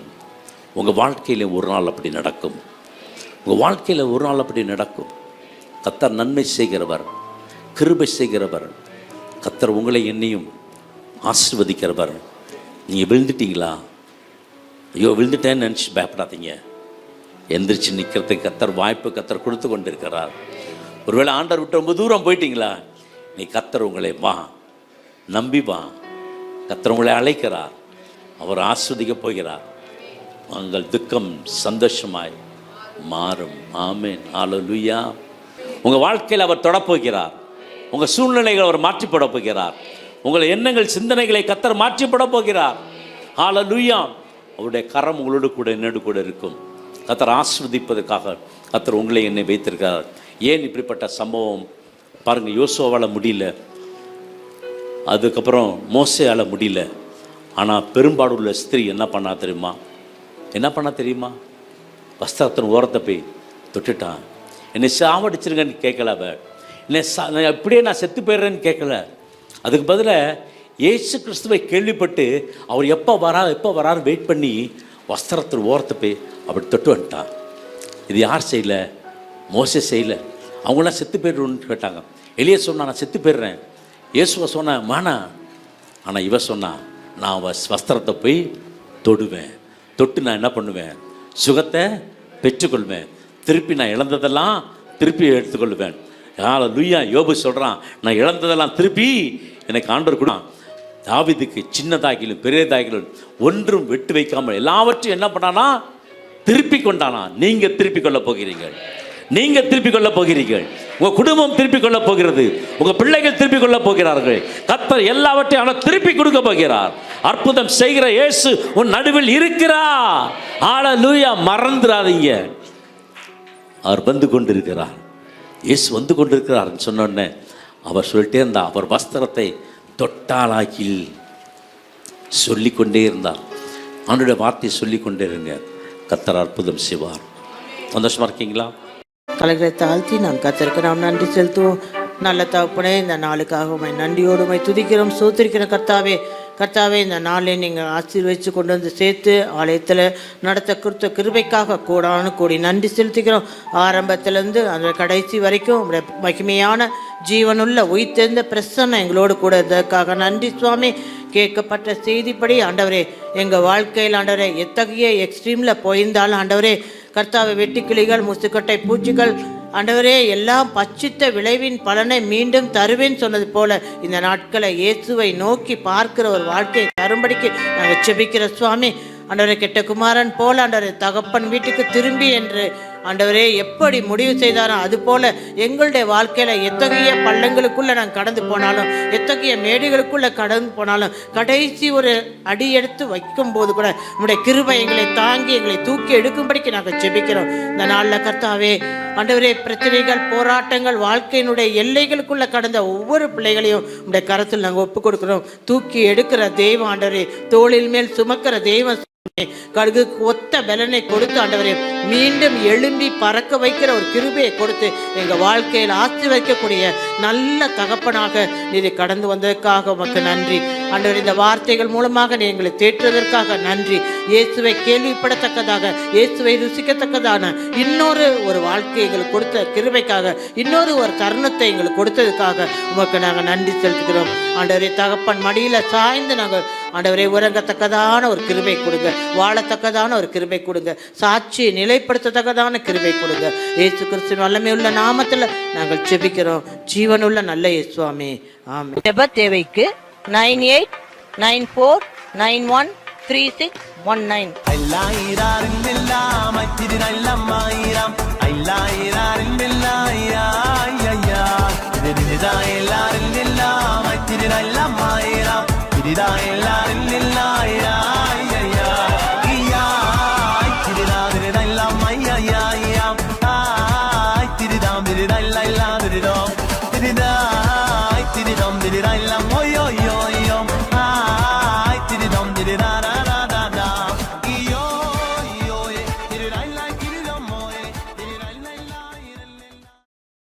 உங்கள் வாழ்க்கையில் ஒரு நாள் அப்படி நடக்கும். உங்கள் வாழ்க்கையில் ஒரு நாள் அப்படி நடக்கும். கர்த்தர் நன்மை செய்கிறவர், கிருபை செய்கிறவர். கர்த்தர் உங்களை என்னையும் ஆசீர்வதிக்கிறவர். நீங்கள் விழுந்துட்டீங்களா? ஐயோ விழுந்துட்டேன்னு நினச்சி பயப்படாதீங்க. எந்திரிச்சு நிற்கிறதுக்கு கர்த்தர் வாய்ப்பு கர்த்தர் கொடுத்து கொண்டு இருக்கிறார். ஒருவேளை ஆண்டவர் விட்டு ரொம்ப தூரம் போயிட்டீங்களா, நீ கர்த்தர் உங்களை வா, நம்பி வா. கர்த்தர் உங்களை அழைக்கிறார். அவர் ஆஸ்வதிக்க போகிறார். உங்கள் துக்கம் சந்தோஷமாய் மாறும். ஆமென். அல்லேலூயா. உங்கள் வாழ்க்கையில் அவர் தொடப்போகிறார். உங்கள் சூழ்நிலைகளை அவர் மாற்றி போட போகிறார். உங்கள் எண்ணங்கள் சிந்தனைகளை கர்த்தர் மாற்றி போட போகிறார். அல்லேலூயா. அவருடைய கரம் உங்களோடு கூட என்னோடு கூட இருக்கும். கர்த்தர் ஆஸ்வதிப்பதற்காக கர்த்தர் உங்களை என்னை வைத்திருக்கிறார். ஏன் இப்படிப்பட்ட சம்பவம் பாருங்கள். யோசுவாவால் முடியல, அதுக்கப்புறம் மோசேயால் முடியல. ஆனால் பெரும்பாடுள்ள ஸ்திரீ என்ன பண்ணா தெரியுமா? வஸ்திரத்தின் ஓரத்தை போய் தொட்டுட்டான். என்னை சாவடிச்சிருங்கன்னு கேட்கல. அவள் என்னை அப்படியே நான் செத்து போயிடுறேன்னு கேட்கல. அதுக்கு பதிலாக இயேசு கிறிஸ்துவை கேள்விப்பட்டு அவர் எப்போ வராரு வெயிட் பண்ணி வஸ்திரத்தின் ஓரத்தை போய் அப்படி தொட்டு வந்துட்டான். இது யார் செய்யலை? மோசே செய்யலை. அவங்களாம் செத்து போய்டுன்னு கேட்டாங்க. எலியா சொன்னா நான் செத்து போயிடுறேன். இயேசுவை சொன்னேன் மானா. ஆனால் இவ சொன்னா நான் வஸ்திரத்தை போய் தொடுவேன். தொட்டு நான் என்ன பண்ணுவேன்? சுகத்தை பெற்றுக்கொள்வேன். திருப்பி நான் இழந்ததெல்லாம் திருப்பி எடுத்துக்கொள்வேன். அல்லேலூயா. யோபு சொல்கிறான், நான் இழந்ததெல்லாம் திருப்பி எனக்கு ஆண்டவர் கூட தாவீதுக்கு சின்னதாகிலும் பெரியதாகிலும் ஒன்றும் விட்டு வைக்காமல் எல்லாவற்றையும் என்ன பண்ணானா, திருப்பி கொண்டானா. நீங்க திருப்பி கொள்ள போகிறீர்கள், நீங்க திருப்பி கொள்ள போகிறீர்கள், உங்க குடும்பம் திருப்பி கொள்ள போகிறது, உங்க பிள்ளைகள் திருப்பி கொள்ள போகிறார்கள். கர்த்தர் எல்லாவற்றையும் அவர் திருப்பி கொடுக்க போகிறார். அற்புதம் செய்கிற இயேசு உன் நடுவில் இருக்கிறார். ஹல்லேலூயா. மறந்துடாதீங்க, அவர் வந்து கொண்டிருக்கிறார். இயேசு வந்து கொண்டிருக்கிறார் சொன்னோடனே அவர் சொல்லிட்டே இருந்தார், அவர் வஸ்திரத்தை தொட்டாலாகில் சொல்லிக்கொண்டே இருந்தார். அவனுடைய வார்த்தையை சொல்லிக்கொண்டே இருங்க, கர்த்தர் அற்புதம் செய்வார். சந்தோஷமா இருக்கீங்களா? தலைகளை தாழ்த்தி நாம் கர்த்தருக்கு நாம் நன்றி செலுத்துவோம். நல்ல தகப்பனே, இந்த நாளுக்காக உம்மை நன்றியோடு உம்மை துதிக்கிறோம், ஸ்தோத்திரிக்கிறோம். கர்த்தாவே இந்த நாளை நீங்கள் ஆசீர்வதித்து கொண்டு வந்து சேர்த்து ஆலயத்தில் நடத்த கொடுத்த கிருபைக்காக கோடானு கோடி நன்றி செலுத்திக்கிறோம். ஆரம்பத்திலேருந்து அந்த கடைசி வரைக்கும் உங்களுடைய மகிமையான ஜீவனுள்ள உயிர்த்தெழுந்த பிரசன்னம் எங்களோடு கூட இருந்ததுக்காக நன்றி சுவாமி. கேட்கப்பட்ட செய்திப்படி ஆண்டவரே, எங்கள் வாழ்க்கையில் ஆண்டவரே எத்தகைய எக்ஸ்ட்ரீமில் போயிருந்தாலும் ஆண்டவரே கர்த்தாவை, வெட்டுக்கிளிகள், முசுக்கட்டை பூச்சிகள் ஆண்டவரே எல்லாம் பச்சித்த விளைவின் பலனை மீண்டும் தருவேன்னு சொன்னது போல இந்த நாட்களை இயேசுவை நோக்கி பார்க்கிற ஒரு வாழ்க்கையை தரும்படிக்கு நாங்கள் செபிக்கிற சுவாமி. ஆண்டவரே, கெட்ட குமாரன் போல ஆண்டவரே தகப்பன் வீட்டுக்கு திரும்பி என்று ஆண்டவரே எப்படி முடிவு செய்தாரோ அதுபோல எங்களுடைய வாழ்க்கையில் எத்தகைய பள்ளங்களுக்குள்ளே நாங்கள் கடந்து போனாலும், எத்தகைய மேடுகளுக்குள்ளே கடந்து போனாலும், கடைசி ஒரு அடி எடுத்து வைக்கும்போது கூட உங்களுடைய கிருபை எங்களை தாங்கி எங்களை தூக்கி எடுக்கும்படிக்கு நாங்கள் ஜெபிக்கிறோம். இந்த நாளில் கர்த்தாவே ஆண்டவரே, பிரச்சனைகள், போராட்டங்கள், வாழ்க்கையினுடைய எல்லைகளுக்குள்ளே கடந்த ஒவ்வொரு பிள்ளைகளையும் உங்களுடைய கரத்தில் நாங்கள் ஒப்பு கொடுக்குறோம். தூக்கி எடுக்கிற தெய்வம் ஆண்டவரே, தோளில் மேல் சுமக்கிற தெய்வம், கடுகு ஒத்த பலனை கொடுத்து ஆண்டவரே மீண்டும் எழும்பி பறக்க வைக்கிற ஒரு கிருபையை கொடுத்து எங்கள் வாழ்க்கையில் ஆசீர்வதிக்கக்கூடிய நல்ல தகப்பனாக நீரை கடந்து வந்ததற்காக உமக்கு நன்றி ஆண்டவர். இந்த வார்த்தைகள் மூலமாக நீ எங்களை தேற்றுவதற்காக நன்றி. இயேசுவை கேள்விப்படத்தக்கதாக, இயேசுவை ருசிக்கத்தக்கதான இன்னொரு ஒரு வாழ்க்கை எங்களுக்கு கொடுத்த கிருபைக்காக, இன்னொரு ஒரு தருணத்தை எங்களுக்கு கொடுத்ததுக்காக உமக்கு நாங்கள் நன்றி செலுத்துகிறோம் ஆண்டவரே. தகப்பன் மடியில் சாய்ந்து நாங்கள் ஆண்டவரே உறங்கத்தக்கதான ஒரு கிருபை கொடுங்க, வாழத்தக்கதான ஒரு கிருபை கொடுங்க, சாட்சியை நிலைப்படுத்தத்தக்கதான கிருபை கொடுங்க. இயேசு கிறிஸ்துவின் வல்லமை உள்ள நாமத்தில் நாங்கள் ஜெபிக்கிறோம், ஜீவனுள்ள நல்ல இயேசுவாமே, ஆமென். ஜெப தேவைக்கு 9894913619. எல்லாரும்